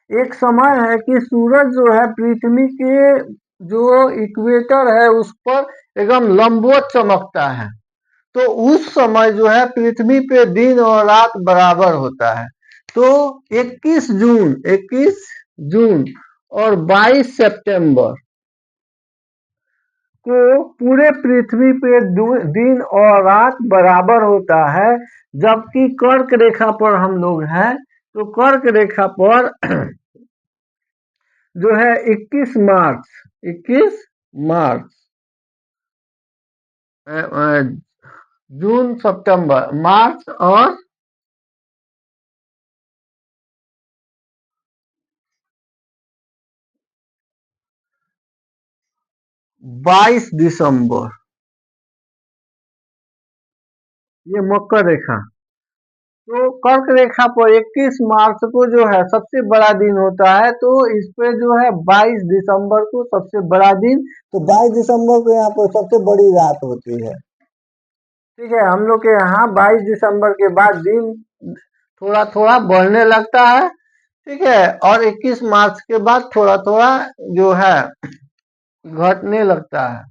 एक समय है कि सूरज जो है पृथ्वी के जो इक्वेटर है उस पर एकदम लंबवत चमकता है। तो उस समय जो है पृथ्वी पे दिन और रात बराबर होता है। तो 21 जून, 21 जून और 22 सितंबर, को पूरे पृथ्वी पे दिन और रात बराबर होता है, जबकि कर्क रेखा पर हम लोग हैं, तो कर्क रेखा पर जो है 21 मार्च जून सितंबर मार्च और 22 दिसंबर, ये मकर रेखा। तो कर्क रेखा पर 21 मार्च को जो है सबसे बड़ा दिन होता है, तो इस पे जो है 22 दिसंबर को सबसे बड़ा दिन, तो 22 दिसंबर को यहाँ पर सबसे बड़ी रात होती है। ठीक है, हम लोग के यहाँ 22 दिसंबर के बाद दिन थोड़ा थोड़ा बढ़ने लगता है। ठीक है, और 21 मार्च के बाद थोड़ा थोड़ा जो है घटने लगता है।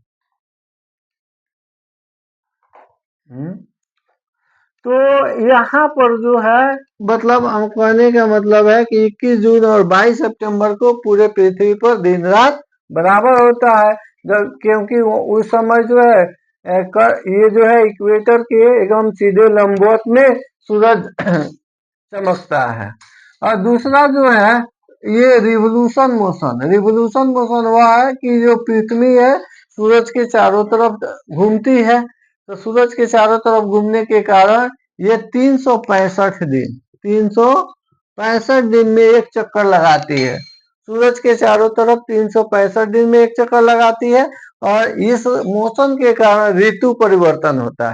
तो यहाँ पर जो है मतलब हम कहने का मतलब है कि 21 जून और 22 सितंबर को पूरे पृथ्वी पर दिन रात बराबर होता है, क्योंकि उस समय जो है ये जो है इक्वेटर के एकदम सीधे लंबवत में सूरज चमकता है। और दूसरा जो है ये रिवोल्यूशन मोशन वह है कि जो पृथ्वी है सूरज के चारों तरफ घूमती है, तो सूरज के चारों तरफ घूमने के कारण ये 365 दिन में एक चक्कर लगाती है। सूरज के चारों तरफ 365 दिन में एक चक्कर लगाती है, और इस मौसम के कारण ऋतु परिवर्तन होता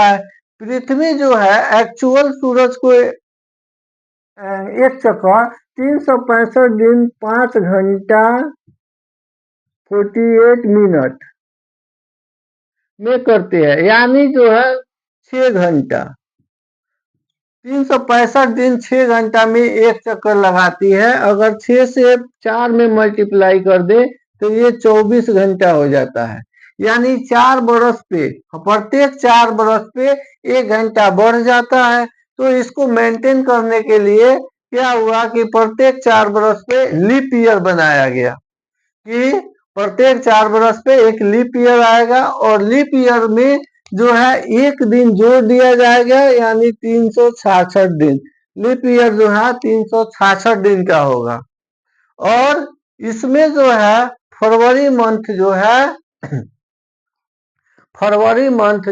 है। पृथ्वी जो है एक्चुअल सूरज को एक चक्कर 365 दिन 5 घंटा 48 मिनट में करते हैं, यानी जो है 6 घंटा, 365 दिन 6 घंटा में एक चक्कर लगाती है। अगर 6 से 4 में मल्टीप्लाई कर दे तो ये 24 घंटा हो जाता है, यानी 4 बरस पे, प्रत्येक 4 बरस पे 1 घंटा बढ़ जाता है। तो इसको मेंटेन करने के लिए क्या हुआ कि प्रत्येक 4 बरस पे लीप ईयर बनाया गया, कि प्रत्येक 4 बरस पे एक लीप ईयर आएगा, और लीप ईयर में जो है एक दिन जोड़ दिया जाएगा, यानी 366 दिन। लीप ईयर जो है 366 दिन का होगा। और इसमें जो है फरवरी मंथ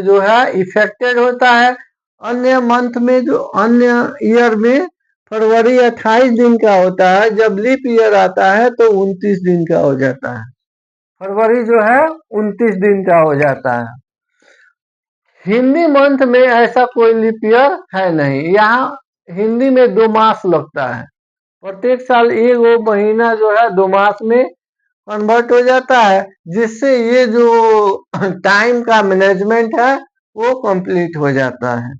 जो है इफेक्टेड होता है। अन्य ईयर में फरवरी 28 दिन का होता है, जब लीप ईयर आता है तो 29 दिन का हो जाता है। फरवरी जो है 29 दिन का हो जाता है। हिंदी मंथ में ऐसा कोई लीप ईयर है नहीं। यहाँ हिंदी में 2 मास लगता है, प्रत्येक साल एक वो महीना जो है 2 मास में कन्वर्ट हो जाता है, जिससे ये जो टाइम का मैनेजमेंट है वो कंप्लीट हो जाता है।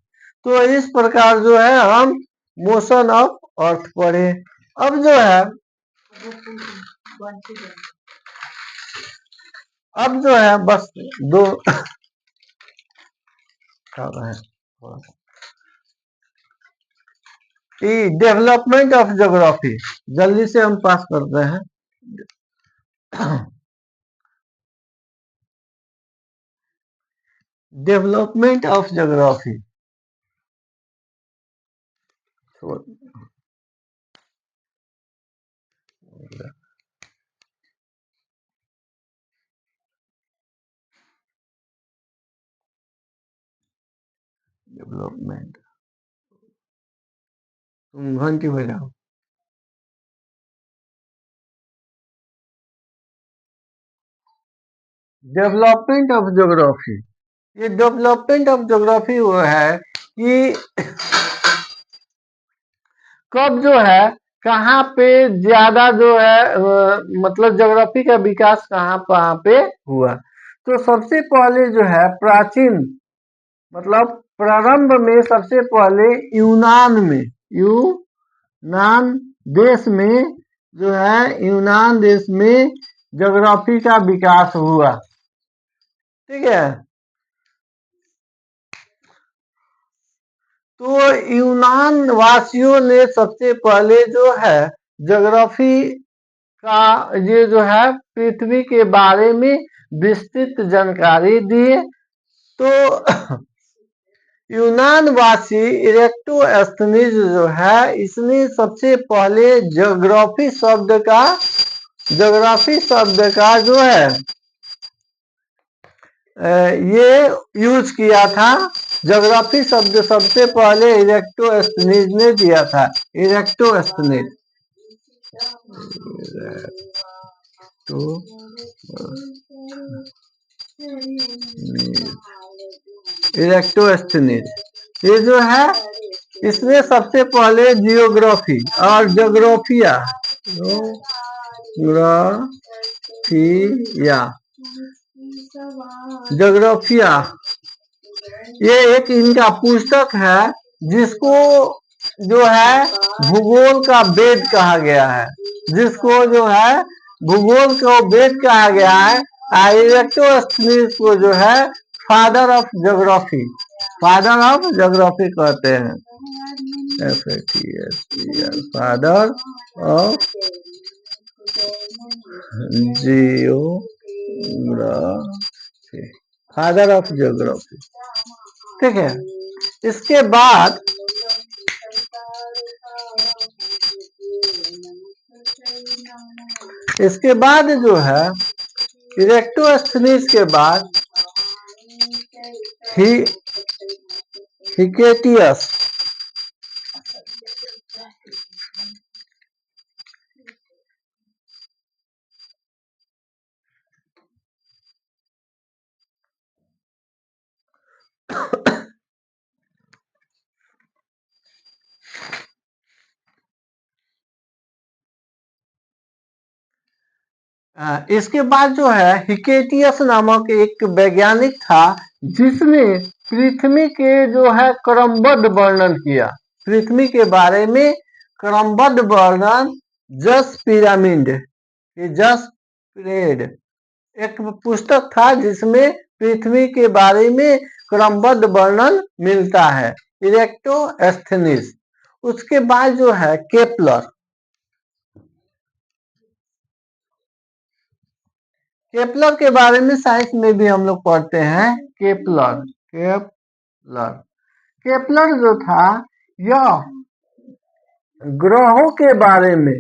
तो इस प्रकार जो है हम मोशन ऑफ अर्थ पढ़े। अब जो है बस दो डेवलपमेंट ऑफ ज्योग्राफी जल्दी से हम पास करते हैं। डेवलपमेंट ऑफ ज्योग्राफी, डेवलपमेंट, तुम घंटी बजाओ। डेवलपमेंट ऑफ ज्योग्राफी, ये डेवलपमेंट ऑफ ज्योग्राफी वो है कि कब जो है कहाँ पे ज्यादा जो है मतलब ज्योग्राफी का विकास कहाँ पे हुआ। तो सबसे पहले जो है प्राचीन मतलब प्रारंभ में सबसे पहले यूनान देश में ज्योग्राफी का विकास हुआ। ठीक है, तो यूनान वासियों ने सबसे पहले जो है ज्योग्राफी का ये जो है पृथ्वी के बारे में विस्तृत जानकारी दिए। तो यूनानवासी इरेक्टोस्थनीज जो है इसने सबसे पहले ज्योग्राफी शब्द का जो है ये यूज किया था। ज्योग्राफी शब्द सबसे पहले इरेक्टोस्थनीज ने दिया था। इरेक्टोस्थनीज इरेक्टोस्थनीज ये जो है इसने सबसे पहले जियोग्राफी और जोग्राफिया ये एक इनका पुस्तक है जिसको जो है भूगोल का वेद कहा गया है। जिसको जो है भूगोल को वेद कहा गया है। इरेक्टोस्थनीज को जो है फादर ऑफ ज्योग्राफी कहते हैं। Father of geography father of geography. ठीक है। इसके बाद जो है इरेक्टोस्थनीज के बाद हिकेटियस इसके बाद जो है हिकेटियस नामक एक वैज्ञानिक था जिसने पृथ्वी के जो है क्रमबद्ध वर्णन किया। पृथ्वी के बारे में क्रमबद्ध वर्णन जस पिरामिड एक पुस्तक था जिसमें पृथ्वी के बारे में क्रमबद्ध वर्णन मिलता है। इरेक्टोस्थनीज। उसके बाद जो है केपलर के बारे में साइंस में भी हम लोग पढ़ते हैं। केपलर जो था यह ग्रहों के बारे में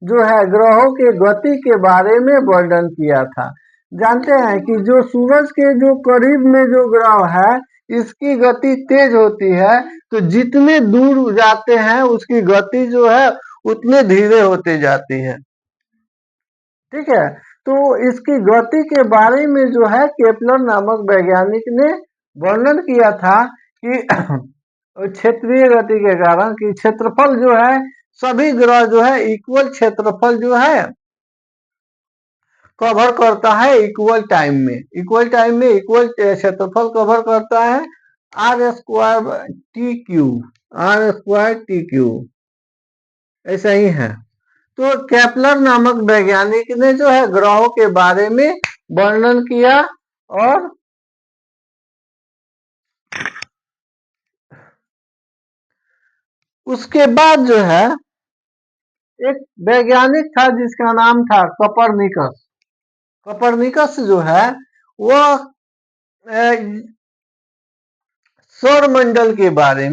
जो है ग्रहों के गति के बारे में वर्णन किया था। जानते हैं कि जो सूरज के जो करीब में जो ग्रह है इसकी गति तेज होती है, तो जितने दूर जाते हैं उसकी गति जो है उतने धीरे होते जाती है। ठीक है। तो इसकी गति के बारे में जो है केपलर नामक वैज्ञानिक ने वर्णन किया था कि क्षेत्रीय गति के कारण कि क्षेत्रफल जो है सभी ग्रह जो है इक्वल क्षेत्रफल जो है कवर करता है इक्वल टाइम में इक्वल क्षेत्रफल कवर करता है। r² TQ ऐसा ही है। तो केपलर नामक वैज्ञानिक ने जो है ग्रहों के बारे में वर्णन किया। और उसके बाद जो है एक वैज्ञानिक था जिसका नाम था कॉपरनिकस जो है वह सौरमंडल के बारे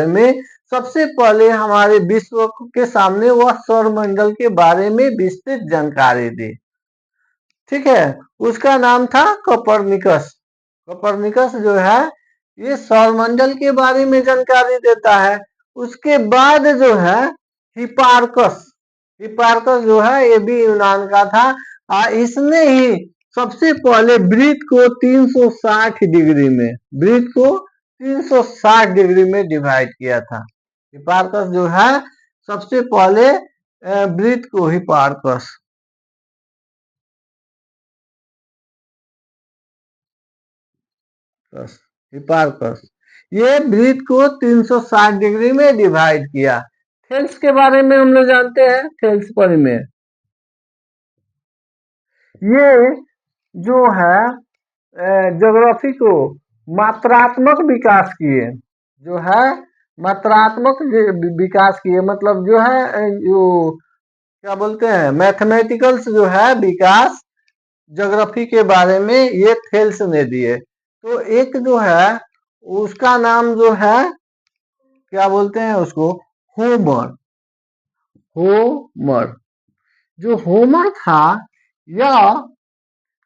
में सबसे पहले हमारे विश्व के सामने वह सौरमंडल के बारे में विस्तृत जानकारी दी। ठीक है। उसका नाम था कॉपरनिकस जो है ये सौरमंडल के बारे में जानकारी देता है। उसके बाद जो है हिपार्कस जो है ये भी यूनान का था। इसने ही सबसे पहले वृत्त को 360 डिग्री में डिवाइड किया था। हिपार्कस जो है सबसे पहले वृत्त को हिपार्कस ये वृत्त को 360 डिग्री में डिवाइड किया। थेल्स के बारे में हम लोग जानते हैं। थेल्स परिमेय ये जो है ज्योग्राफी को मात्रात्मक विकास किए। जो है मात्रात्मक विकास की है, मतलब जो है जो क्या बोलते हैं मैथमेटिकल्स जो है विकास ज्योग्राफी के बारे में ये थेल्स ने दिए। तो एक जो है उसका नाम जो है क्या बोलते हैं उसको, होमर। होमर जो होमर था,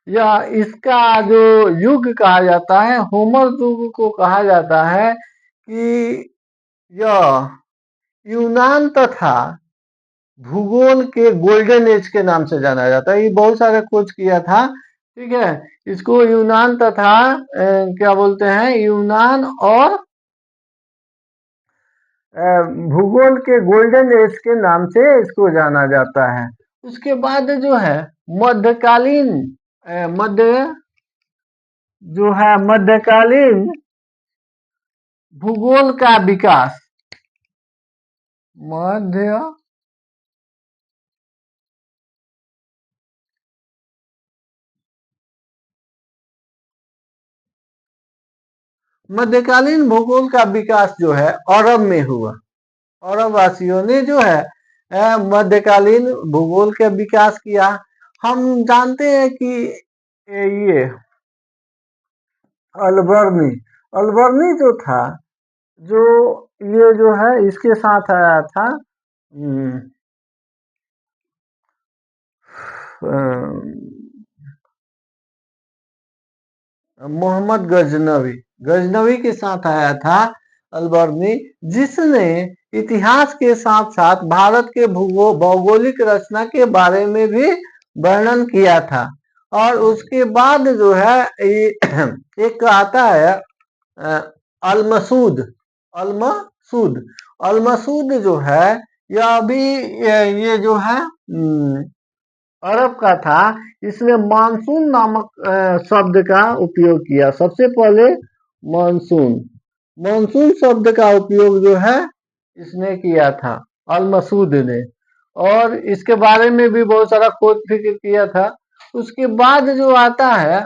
या इसका जो युग कहा जाता है, होमर युग को कहा जाता है कि यह यूनान तथा भूगोल के गोल्डन एज के नाम से जाना जाता है। ये बहुत सारे खोज किया था, ठीक है। इसको यूनान तथा क्या बोलते हैं, यूनान और भूगोल के गोल्डन एज के नाम से इसको जाना जाता है। उसके बाद जो है मध्यकालीन मध्यकालीन भूगोल का विकास, मध्यकालीन भूगोल का विकास जो है अरब में हुआ। अरब वासियों ने जो है मध्यकालीन भूगोल का विकास किया। हम जानते हैं कि ये अलबर्नी अलबर्नी जो था, जो ये जो है इसके साथ आया था मोहम्मद गजनवी गजनवी के साथ आया था अलबर्नी, जिसने इतिहास के साथ साथ भारत के भौगोलिक रचना के बारे में भी वर्णन किया था। और उसके बाद जो है एक आता है अलमसूद अलमसूद अलमसूद जो है यह भी ये जो है अरब का था। इसने मानसून नामक शब्द का उपयोग किया। सबसे पहले मानसून मानसून शब्द का उपयोग जो है इसने किया था, अलमसूद ने। और इसके बारे में भी बहुत सारा खोज फिक्र किया था। उसके बाद जो आता है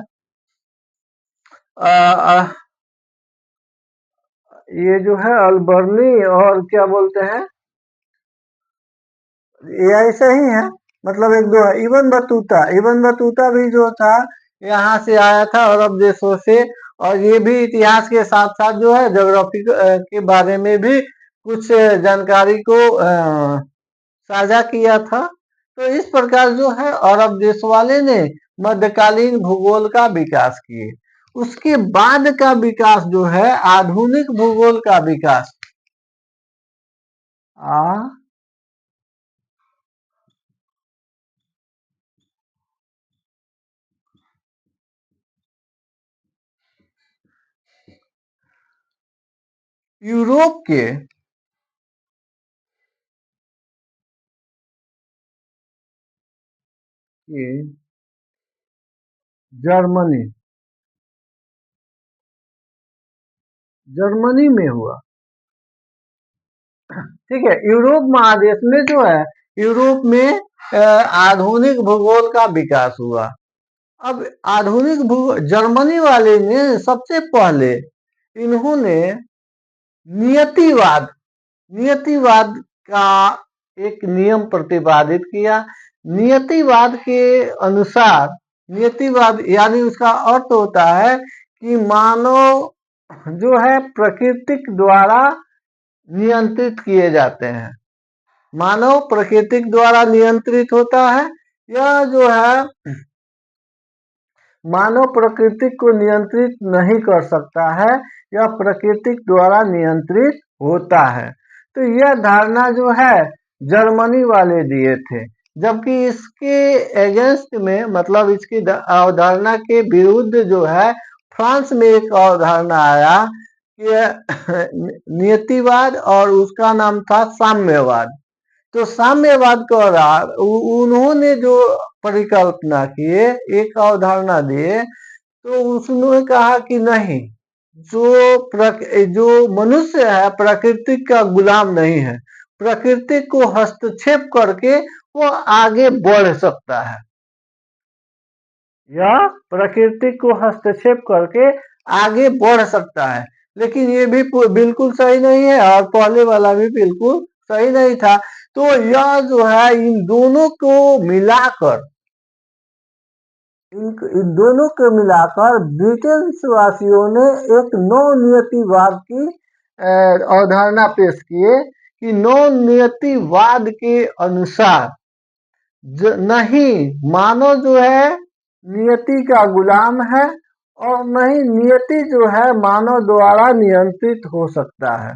ये जो है अलबर्नी और क्या बोलते हैं, ये ऐसा ही है, मतलब एक दो है। इबन बतूता भी जो था यहाँ से आया था अरब देशों से। और ये भी इतिहास के साथ साथ जो है ज्योग्राफी के बारे में भी कुछ जानकारी को साझा किया था। तो इस प्रकार जो है अरब देश वाले ने मध्यकालीन भूगोल का विकास किए। उसके बाद का विकास जो है आधुनिक भूगोल का विकास यूरोप के जर्मनी जर्मनी में हुआ, ठीक है। यूरोप महादेश में जो है यूरोप में आधुनिक भूगोल का विकास हुआ। अब आधुनिक भूगोल जर्मनी वाले ने सबसे पहले इन्होंने नियतिवाद नियतिवाद का एक नियम प्रतिपादित किया। नियतिवाद के अनुसार, नियतिवाद यानी उसका अर्थ होता है कि मानव जो है प्रकृतिक द्वारा नियंत्रित किए जाते हैं। मानव प्रकृतिक द्वारा नियंत्रित होता है। यह जो है मानव प्रकृति को नियंत्रित नहीं कर सकता है, यह प्रकृति द्वारा नियंत्रित होता है। तो यह धारणा जो है जर्मनी वाले दिए थे। जबकि इसके एगेंस्ट में, मतलब इसकी अवधारणा के विरुद्ध जो है फ्रांस में एक अवधारणा आया कि नियतिवाद, और उसका नाम था साम्यवाद। तो साम्यवाद कह रहा, उन्होंने जो परिकल्पना किए, एक अवधारणा दिए, तो उसने कहा कि नहीं, जो मनुष्य है प्रकृति का गुलाम नहीं है, प्रकृति को हस्तक्षेप करके वो आगे बढ़ सकता है, या प्रकृति को हस्तक्षेप करके आगे बढ़ सकता है। लेकिन ये भी बिल्कुल सही नहीं है और पहले वाला भी बिल्कुल सही नहीं था। तो यह जो है इन दोनों को मिलाकर इन दोनों को मिलाकर ब्रिटेन वासियों ने एक नौ नियतिवाद की अवधारणा पेश किए कि नौ नियतिवाद के अनुसार नहीं मानव जो है नियति का गुलाम है और नहीं नियति जो है मानव द्वारा नियंत्रित हो सकता है।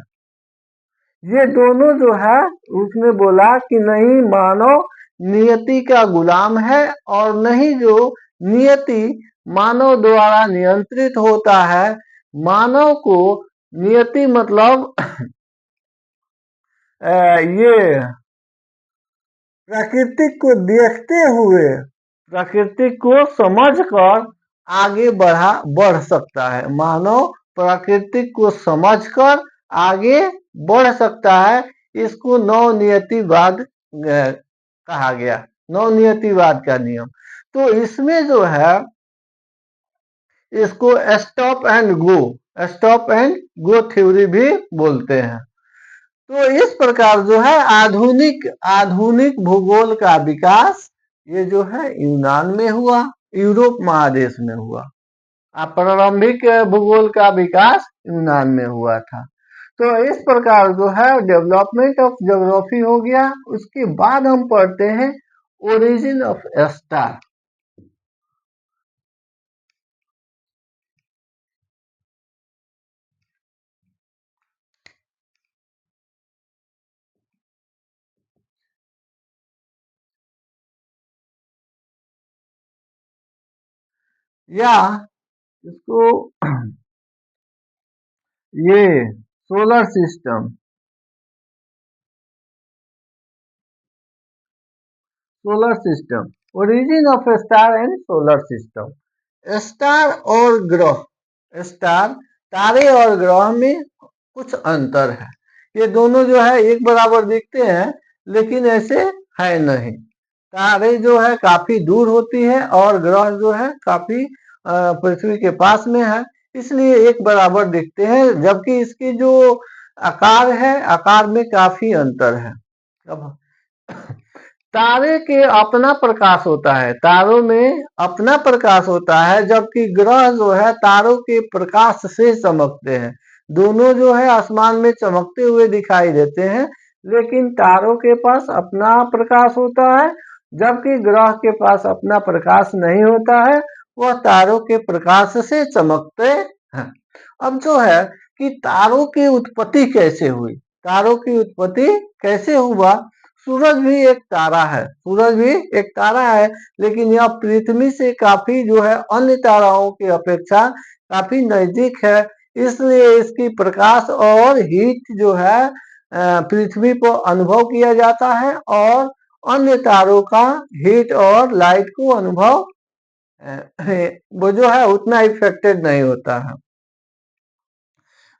ये दोनों जो है उसने बोला कि नहीं मानव नियति का गुलाम है और नहीं जो नियति मानव द्वारा नियंत्रित होता है। मानव को नियति मतलब ये प्रकृति को देखते हुए प्रकृति को समझकर आगे बढ़ सकता है। मानव प्रकृति को समझकर आगे बढ़ सकता है। इसको नवनियतिवाद कहा गया, नवनियतिवाद का नियम। तो इसमें जो है इसको स्टॉप एंड गो थ्योरी भी बोलते हैं। तो इस प्रकार जो है आधुनिक भूगोल का विकास ये जो है यूनान में हुआ, यूरोप महादेश में हुआ। प्रारंभिक भूगोल का विकास यूनान में हुआ था। तो इस प्रकार जो है डेवलपमेंट ऑफ ज्योग्राफी हो गया। उसके बाद हम पढ़ते हैं ओरिजिन ऑफ स्टार। या इसको ये solar system origin of star and solar system. Star और ग्रह, स्टार तारे और ग्रह में कुछ अंतर है। ये दोनों जो है एक बराबर दिखते हैं लेकिन ऐसे है नहीं। तारे जो है काफी दूर होती है और ग्रह जो है काफी पृथ्वी के पास में है, इसलिए एक बराबर दिखते हैं, जबकि इसकी जो आकार है आकार में काफी अंतर है। अब तारे के अपना प्रकाश होता है, तारों में अपना प्रकाश होता है, जबकि ग्रह जो है तारों के प्रकाश से चमकते हैं। दोनों जो है आसमान में चमकते हुए दिखाई देते हैं, लेकिन तारों के पास अपना प्रकाश होता है जबकि ग्रह के पास अपना प्रकाश नहीं होता है, वह तारों के प्रकाश से चमकते हैं। अब जो है कि तारों की उत्पत्ति कैसे हुई, तारों की उत्पत्ति कैसे हुआ। सूरज भी एक तारा है, सूरज भी एक तारा है, लेकिन यह पृथ्वी से काफी जो है अन्य ताराओं की अपेक्षा काफी नजदीक है, इसलिए इसकी प्रकाश और हीट जो है पृथ्वी पर अनुभव किया जाता है और अन्य तारों का हीट और लाइट को अनुभव वो जो है उतना इफेक्टेड नहीं होता है।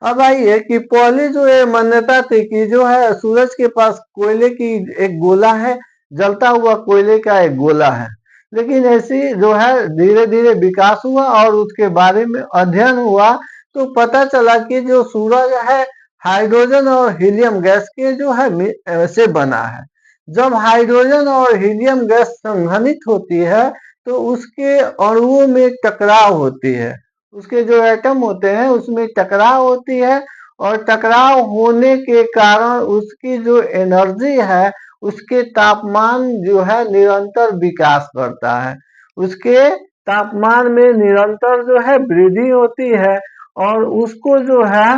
अब आइए कि पहले जो है मान्यता थी कि जो है सूरज के पास कोयले की एक गोला है, जलता हुआ कोयले का एक गोला है, लेकिन ऐसी जो है धीरे धीरे विकास हुआ और उसके बारे में अध्ययन हुआ तो पता चला कि जो सूरज है हाइड्रोजन और हीलियम गैस के जो है से बना है। जब हाइड्रोजन और हीलियम गैस संघनित होती है तो उसके अणुओं में टकराव होती है, उसके जो एटम होते हैं उसमें टकराव होती है और टकराव होने के कारण उसकी जो एनर्जी है उसके तापमान जो है निरंतर विकास करता है, उसके तापमान में निरंतर जो है वृद्धि होती है और उसको जो है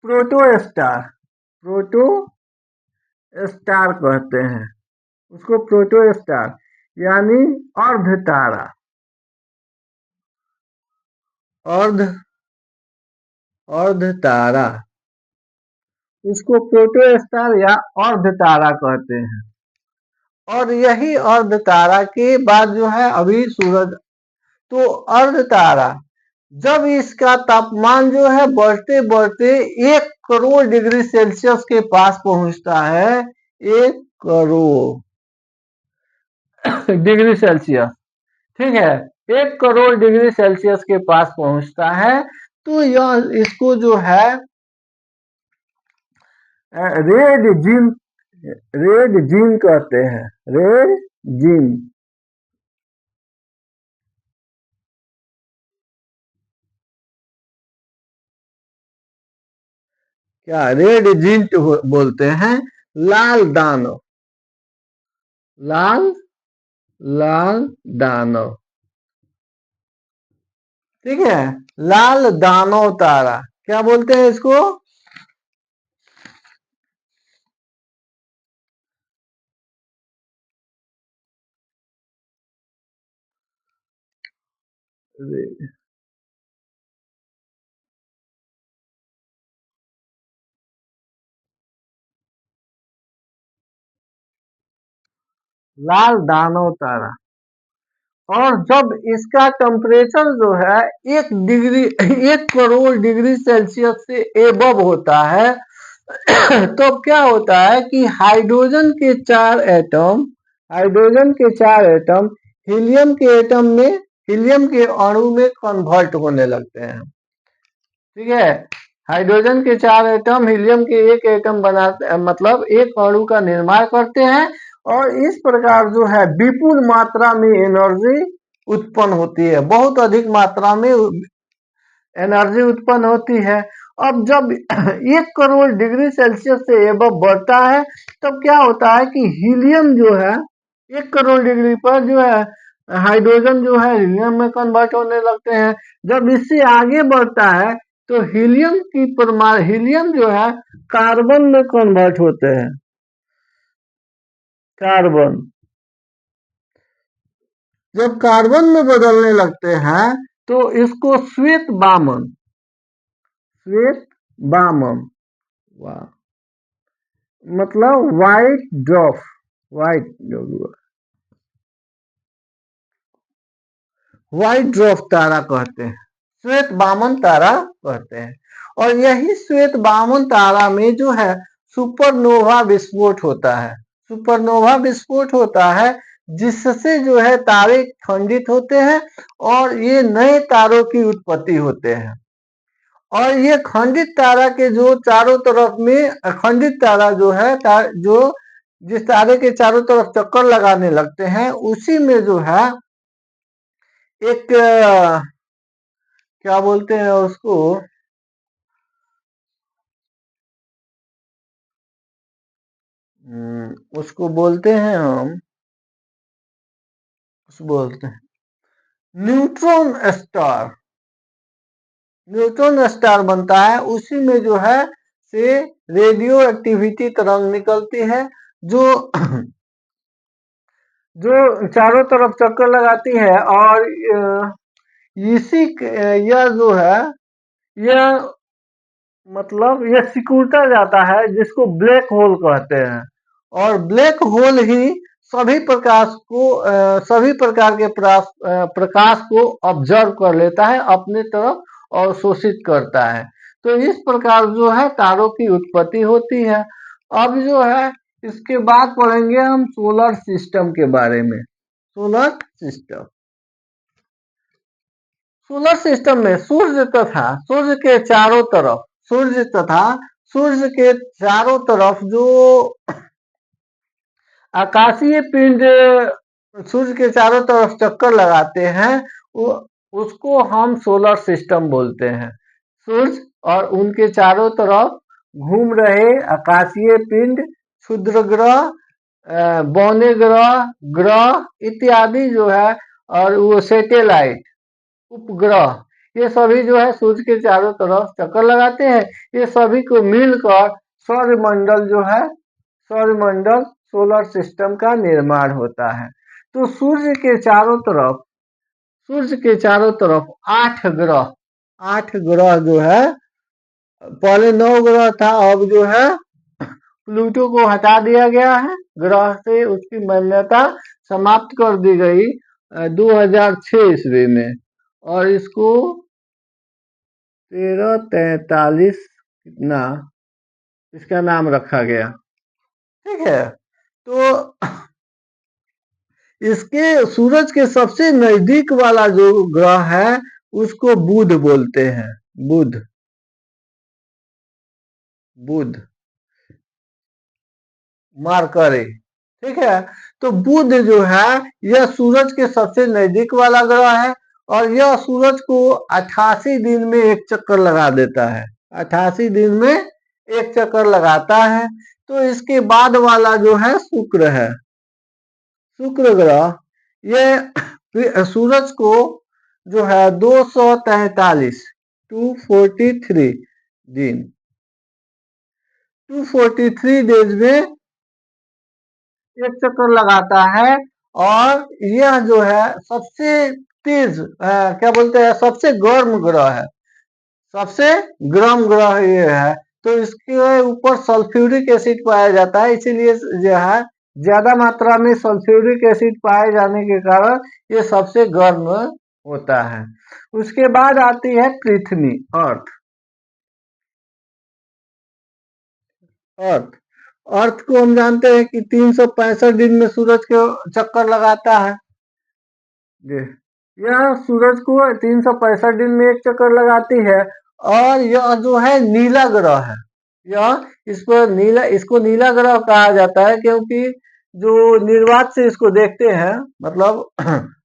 प्रोटोस्टार कहते हैं। उसको प्रोटोस्टार यानी अर्ध तारा, अर्ध तारा उसको प्रोटोस्टार या अर्ध तारा कहते हैं। और यही अर्ध तारा के बाद जो है अभी सूरज, तो अर्ध तारा जब इसका तापमान जो है बढ़ते बढ़ते 1 करोड़ डिग्री सेल्सियस के पास पहुंचता है, 1 करोड़ डिग्री सेल्सियस, ठीक है, 1 करोड़ डिग्री सेल्सियस के पास पहुंचता है, तो यह इसको जो है रेड जिम, रेड जिम कहते हैं, रेड जिम। क्या रेड जिंट बोलते हैं, लाल दानव, लाल लाल दानव, ठीक है, लाल दानव तारा क्या बोलते हैं इसको? लाल दानव तारा। और जब इसका टेम्परेचर जो है 1 डिग्री 1 करोड़ डिग्री सेल्सियस से एबव होता है तो क्या होता है कि हाइड्रोजन के 4 एटम हीलियम के एटम में, हीलियम के अणु में कन्वर्ट होने लगते हैं, ठीक है। हाइड्रोजन के 4 एटम हीलियम के 1 एटम बनाते, मतलब एक अणु का निर्माण करते हैं, और इस प्रकार जो है विपुल मात्रा में एनर्जी उत्पन्न होती है, बहुत अधिक मात्रा में एनर्जी उत्पन्न होती है। अब जब 1 करोड़ डिग्री सेल्सियस से एबव बढ़ता है तब क्या होता है कि हीलियम जो है 1 करोड़ डिग्री पर जो है हाइड्रोजन जो है हीलियम में कन्वर्ट होने लगते हैं। जब इससे आगे बढ़ता है तो हीलियम जो है कार्बन में कन्वर्ट होते हैं, कार्बन। जब कार्बन में बदलने लगते हैं तो इसको श्वेत बामन, श्वेत बामन, वाह, मतलब white dwarf, white white dwarf तारा कहते हैं, श्वेत बामन तारा कहते हैं। और यही श्वेत बामन तारा में जो है सुपरनोवा विस्फोट होता है, सुपरनोवा विस्फोट होता है, जिससे जो है तारे खंडित होते हैं और ये नए तारों की उत्पत्ति होते हैं। और ये खंडित तारा के जो चारों तरफ में, खंडित तारा जो है जो जिस तारे के चारों तरफ चक्कर लगाने लगते हैं उसी में जो है एक क्या बोलते हैं उसको, उसको बोलते हैं हम, उसको बोलते हैं न्यूट्रॉन स्टार, न्यूट्रॉन स्टार बनता है। उसी में जो है से रेडियो एक्टिविटी तरंग निकलती है जो जो चारों तरफ चक्कर लगाती है, और इसी यह जो है यह मतलब यह सिकुड़ता जाता है, जिसको ब्लैक होल कहते हैं। और ब्लैक होल ही सभी प्रकार के प्रकाश को ऑब्जर्व कर लेता है अपने तरफ और शोषित करता है। तो इस प्रकार जो है तारों की उत्पत्ति होती है। अब जो है इसके बाद पढ़ेंगे हम सोलर सिस्टम के बारे में। सोलर सिस्टम, सोलर सिस्टम में सूर्य तथा सूर्य के चारों तरफ, सूर्य तथा सूर्य के चारों तरफ जो आकाशीय पिंड सूर्य के चारों तरफ चक्कर लगाते हैं वो उसको हम सोलर सिस्टम बोलते हैं। सूर्य और उनके चारों तरफ घूम रहे आकाशीय पिंड, क्षुद्र ग्रह, बौने ग्रह, ग्रह इत्यादि जो है, और वो सैटेलाइट, उपग्रह, ये सभी जो है सूर्य के चारों तरफ चक्कर लगाते हैं। ये सभी को मिलकर सौरमंडल जो है, सौरमंडल सोलर सिस्टम का निर्माण होता है। तो सूर्य के चारों तरफ, सूर्य के चारों तरफ 8 ग्रह, 8 ग्रह जो है, पहले 9 ग्रह था, अब जो है प्लूटो को हटा दिया गया है ग्रह से, उसकी मान्यता समाप्त कर दी गई 2006 ईस्वी में, और इसको 1343 कितना इसका नाम रखा गया, ठीक है। तो इसके सूरज के सबसे नजदीक वाला जो ग्रह है उसको बुध बोलते हैं, बुध, बुध, मरकरी, ठीक है। तो बुध जो है यह सूरज के सबसे नजदीक वाला ग्रह है और यह सूरज को 88 दिन में एक चक्कर लगा देता है, 88 दिन में एक चक्कर लगाता है। तो इसके बाद वाला जो है शुक्र है, शुक्र ग्रह ये सूरज को जो है 243 243 दिन 243 डेज में एक चक्कर लगाता है और यह जो है सबसे तेज क्या बोलते हैं सबसे गर्म ग्रह है, सबसे गर्म ग्रह ये है। तो इसके ऊपर सल्फ्यूरिक एसिड पाया जाता है, इसीलिए जो है ज्यादा मात्रा में सल्फ्यूरिक एसिड पाए जाने के कारण ये सबसे गर्म होता है। उसके बाद आती है पृथ्वी, अर्थ। अर्थ अर्थ को हम जानते हैं कि 365 दिन में सूरज के चक्कर लगाता है। यह सूरज को 365 दिन में एक चक्कर लगाती है और यह जो है नीला ग्रह है। यह इस पर नीला, इसको नीला ग्रह कहा जाता है क्योंकि जो निर्वात से इसको देखते हैं, मतलब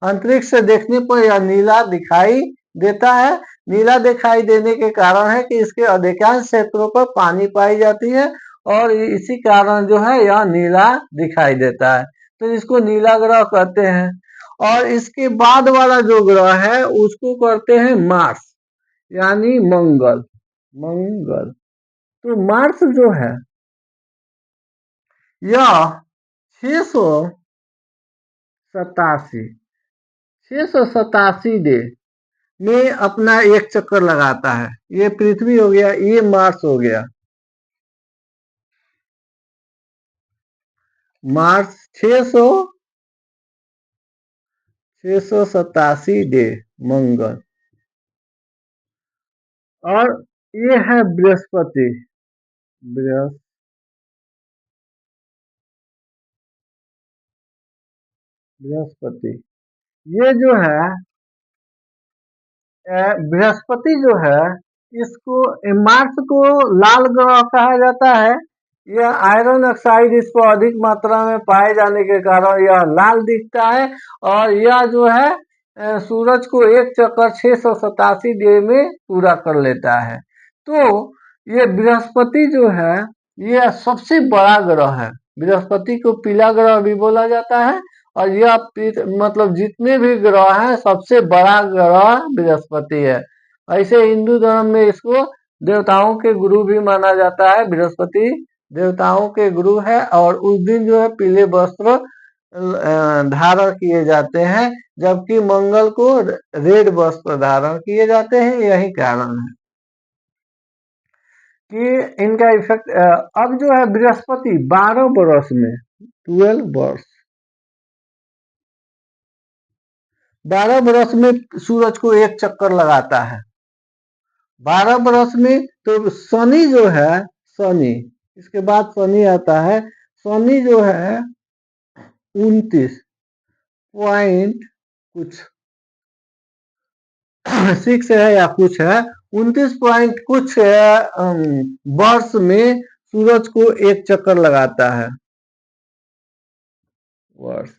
अंतरिक्ष से देखने पर यह नीला दिखाई देता है। नीला दिखाई देने के कारण है कि इसके अधिकांश क्षेत्रों पर पानी पाई जाती है और इसी कारण जो है यह नीला दिखाई देता है, तो इसको नीला ग्रह कहते हैं। और इसके बाद वाला जो ग्रह है उसको कहते हैं मार्स, यानी मंगल, मंगल। तो मार्स जो है यह 687 डे में अपना एक चक्कर लगाता है। ये पृथ्वी हो गया, ये मार्स हो गया। मार्स 687 डे, मंगल। और ये है बृहस्पति, बृहस्पति। ये जो है बृहस्पति जो है इसको, मार्स को लाल ग्रह कहा जाता है। यह आयरन ऑक्साइड इसको अधिक मात्रा में पाए जाने के कारण यह लाल दिखता है और यह जो है सूरज को एक चक्कर 687 डे में पूरा कर लेता है। तो ये बृहस्पति जो है यह सबसे बड़ा ग्रह है। बृहस्पति को पीला ग्रह भी बोला जाता है और यह मतलब जितने भी ग्रह हैं सबसे बड़ा ग्रह बृहस्पति है। ऐसे हिंदू धर्म में इसको देवताओं के गुरु भी माना जाता है। बृहस्पति देवताओं के गुरु है और उस दिन जो है पीले वस्त्र धारण किए जाते हैं, जबकि मंगल को रेड वस्त्र धारण किए जाते हैं। यही कारण है कि इनका इफेक्ट। अब जो है बृहस्पति 12 वर्ष में 12 वर्ष 12 बरस में सूरज को एक चक्कर लगाता है। 12 बरस में तो शनि जो है, शनि, इसके बाद शनि आता है। शनि जो है 29 पॉइंट कुछ 6 है या कुछ है, 29 पॉइंट कुछ वर्ष में सूरज को एक चक्कर लगाता है। वर्ष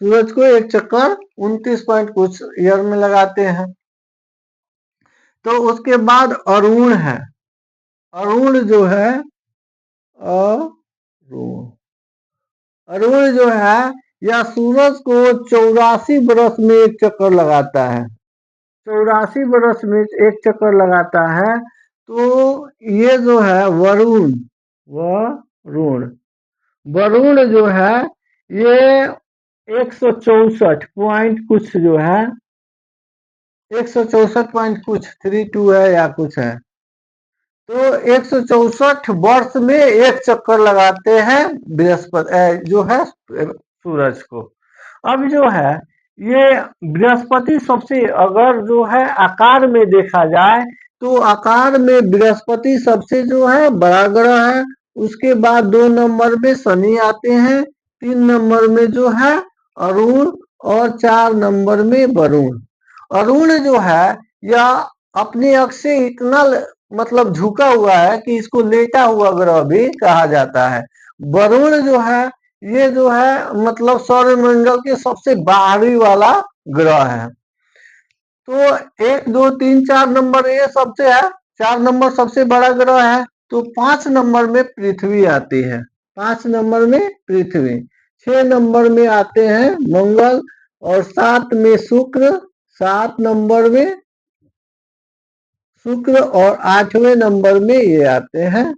सूरज को एक चक्कर 29 पॉइंट कुछ ईयर में लगाते हैं। तो उसके बाद अरुण है। अरुण जो है अरुण जो है यह सूरज को 84 बरस में एक चक्कर लगाता है। 84 बरस में एक चक्कर लगाता है। तो ये जो है वरुण, वरुण वरुण जो है ये 164 पॉइंट कुछ जो है 164 पॉइंट कुछ 32 है या कुछ है। तो 164 वर्ष में एक चक्कर लगाते हैं बृहस्पति जो है सूरज को। अब जो है ये बृहस्पति सबसे, अगर जो है आकार में देखा जाए तो आकार में बृहस्पति सबसे जो है बड़ा ग्रह है। उसके बाद 2 नंबर में शनि आते हैं, 3 नंबर में जो है अरुण और 4 नंबर में वरुण। अरुण जो है यह अपनी अक्ष से इतना मतलब झुका हुआ है कि इसको लेटा हुआ ग्रह भी कहा जाता है। वरुण जो है ये जो है मतलब सौरमंडल के सबसे बाहरी वाला ग्रह है। तो 1 2 3 4 नंबर ये सबसे है, 4 नंबर सबसे बड़ा ग्रह है। तो 5 नंबर में पृथ्वी आती है, 5 नंबर में पृथ्वी, 6 नंबर में आते हैं मंगल और 7 में शुक्र, 7 नंबर में शुक्र और 8वें नंबर में ये आते हैं।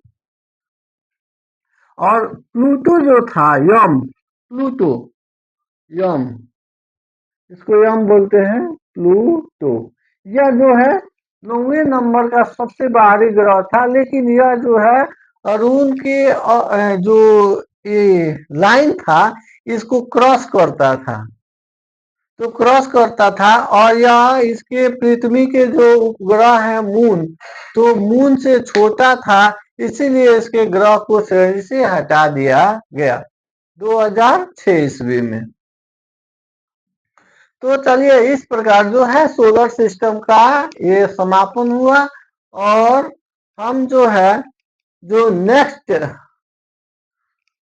और प्लूटो जो था यम, प्लूटो यम, इसको यम बोलते हैं प्लूटो। यह जो है 9वें नंबर का सबसे बाहरी ग्रह था, लेकिन यह जो है अरुण के जो ये लाइन था इसको क्रॉस करता था, तो क्रॉस करता था। और यह इसके पृथ्वी के जो उपग्रह है मून, तो मून से छोटा था, इसीलिए इसके ग्रह को श्रेणी से हटा दिया गया 2006 ईस्वी में। तो चलिए इस प्रकार जो है सोलर सिस्टम का ये समापन हुआ। और हम जो है जो नेक्स्ट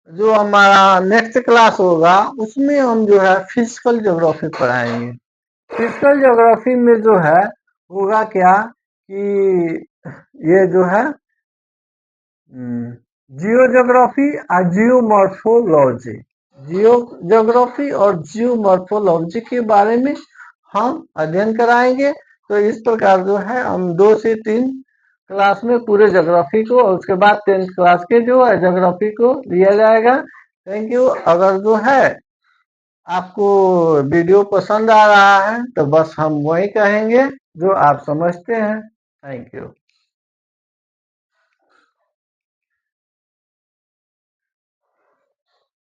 जो हमारा नेक्स्ट क्लास होगा उसमें हम जो है फिजिकल ज्योग्राफी पढ़ाएंगे। फिजिकल ज्योग्राफी में जो है होगा क्या कि ये जो है जियो ज्योग्राफी और जियोमॉर्फोलॉजी, जियो ज्योग्राफी और जियोमॉर्फोलॉजी के बारे में हम अध्ययन कराएंगे। तो इस प्रकार जो है हम 2 से 3 क्लास में पूरे ज्योग्राफी को और उसके बाद 10th क्लास के जो है ज्योग्राफी को लिया जाएगा। Thank you. अगर जो है आपको वीडियो पसंद आ रहा है तो बस हम वही कहेंगे जो आप समझते हैं। Thank you.